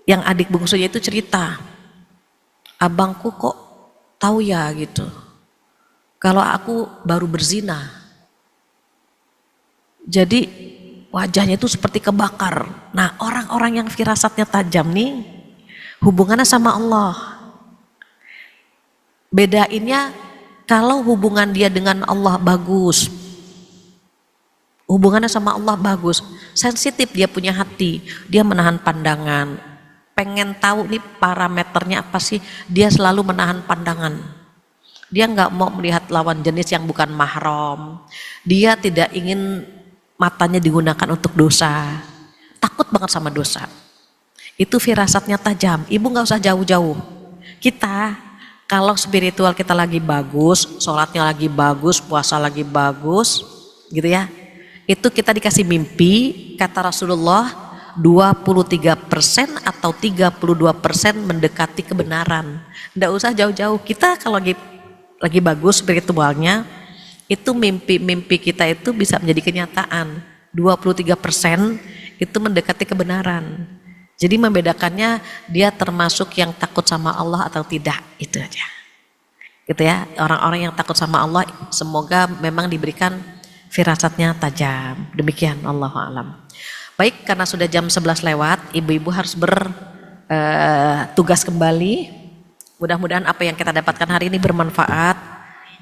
yang adik bungsunya itu cerita, abangku kok tahu ya gitu, kalau aku baru berzina. Jadi wajahnya itu seperti kebakar. Nah, orang-orang yang firasatnya tajam nih hubungannya sama Allah. Bedainnya kalau hubungan dia dengan Allah bagus, hubungannya sama Allah bagus, sensitif, dia punya hati, dia menahan pandangan, pengen tahu nih parameternya apa sih, dia selalu menahan pandangan. Dia nggak mau melihat lawan jenis yang bukan mahram, dia tidak ingin matanya digunakan untuk dosa, takut banget sama dosa. Itu firasatnya tajam. Ibu nggak usah jauh-jauh. Kita kalau spiritual kita lagi bagus, sholatnya lagi bagus, puasa lagi bagus, gitu ya. Itu kita dikasih mimpi, kata Rasulullah 23% atau 32% mendekati kebenaran. Nggak usah jauh-jauh. Kita kalau lagi bagus spiritualnya, itu mimpi-mimpi kita itu bisa menjadi kenyataan. 23% itu mendekati kebenaran. Jadi membedakannya dia termasuk yang takut sama Allah atau tidak, itu aja. Gitu ya, orang-orang yang takut sama Allah semoga memang diberikan firasatnya tajam. Demikian, Allahu a'lam. Baik, karena sudah jam 11 lewat, ibu-ibu harus bertugas kembali. Mudah-mudahan apa yang kita dapatkan hari ini bermanfaat.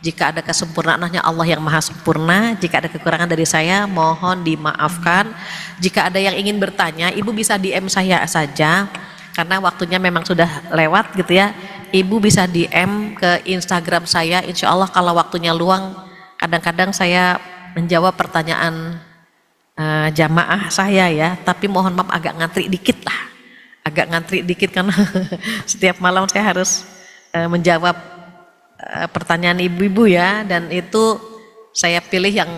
Jika ada kesempurnaannya Allah yang maha sempurna, jika ada kekurangan dari saya mohon dimaafkan. Jika ada yang ingin bertanya, ibu bisa DM saya saja karena waktunya memang sudah lewat gitu ya. Ibu bisa DM ke Instagram saya, insya Allah kalau waktunya luang kadang-kadang saya menjawab pertanyaan jamaah saya ya, tapi mohon maaf agak ngantri dikit lah, agak ngantri dikit karena setiap malam saya harus menjawab pertanyaan ibu-ibu ya, dan itu saya pilih yang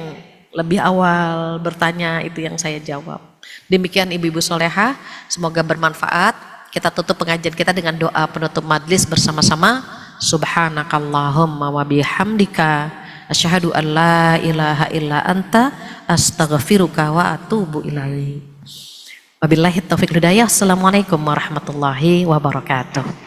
lebih awal bertanya, itu yang saya jawab. Demikian ibu-ibu solehah, semoga bermanfaat. Kita tutup pengajian kita dengan doa penutup majlis bersama-sama. Subhanakallahumma wa bihamdika asyhadu an la ilaha illa anta astaghfiruka wa atubu ilaik. Wabillahi taufiq hidayah. Assalamualaikum warahmatullahi wabarakatuh.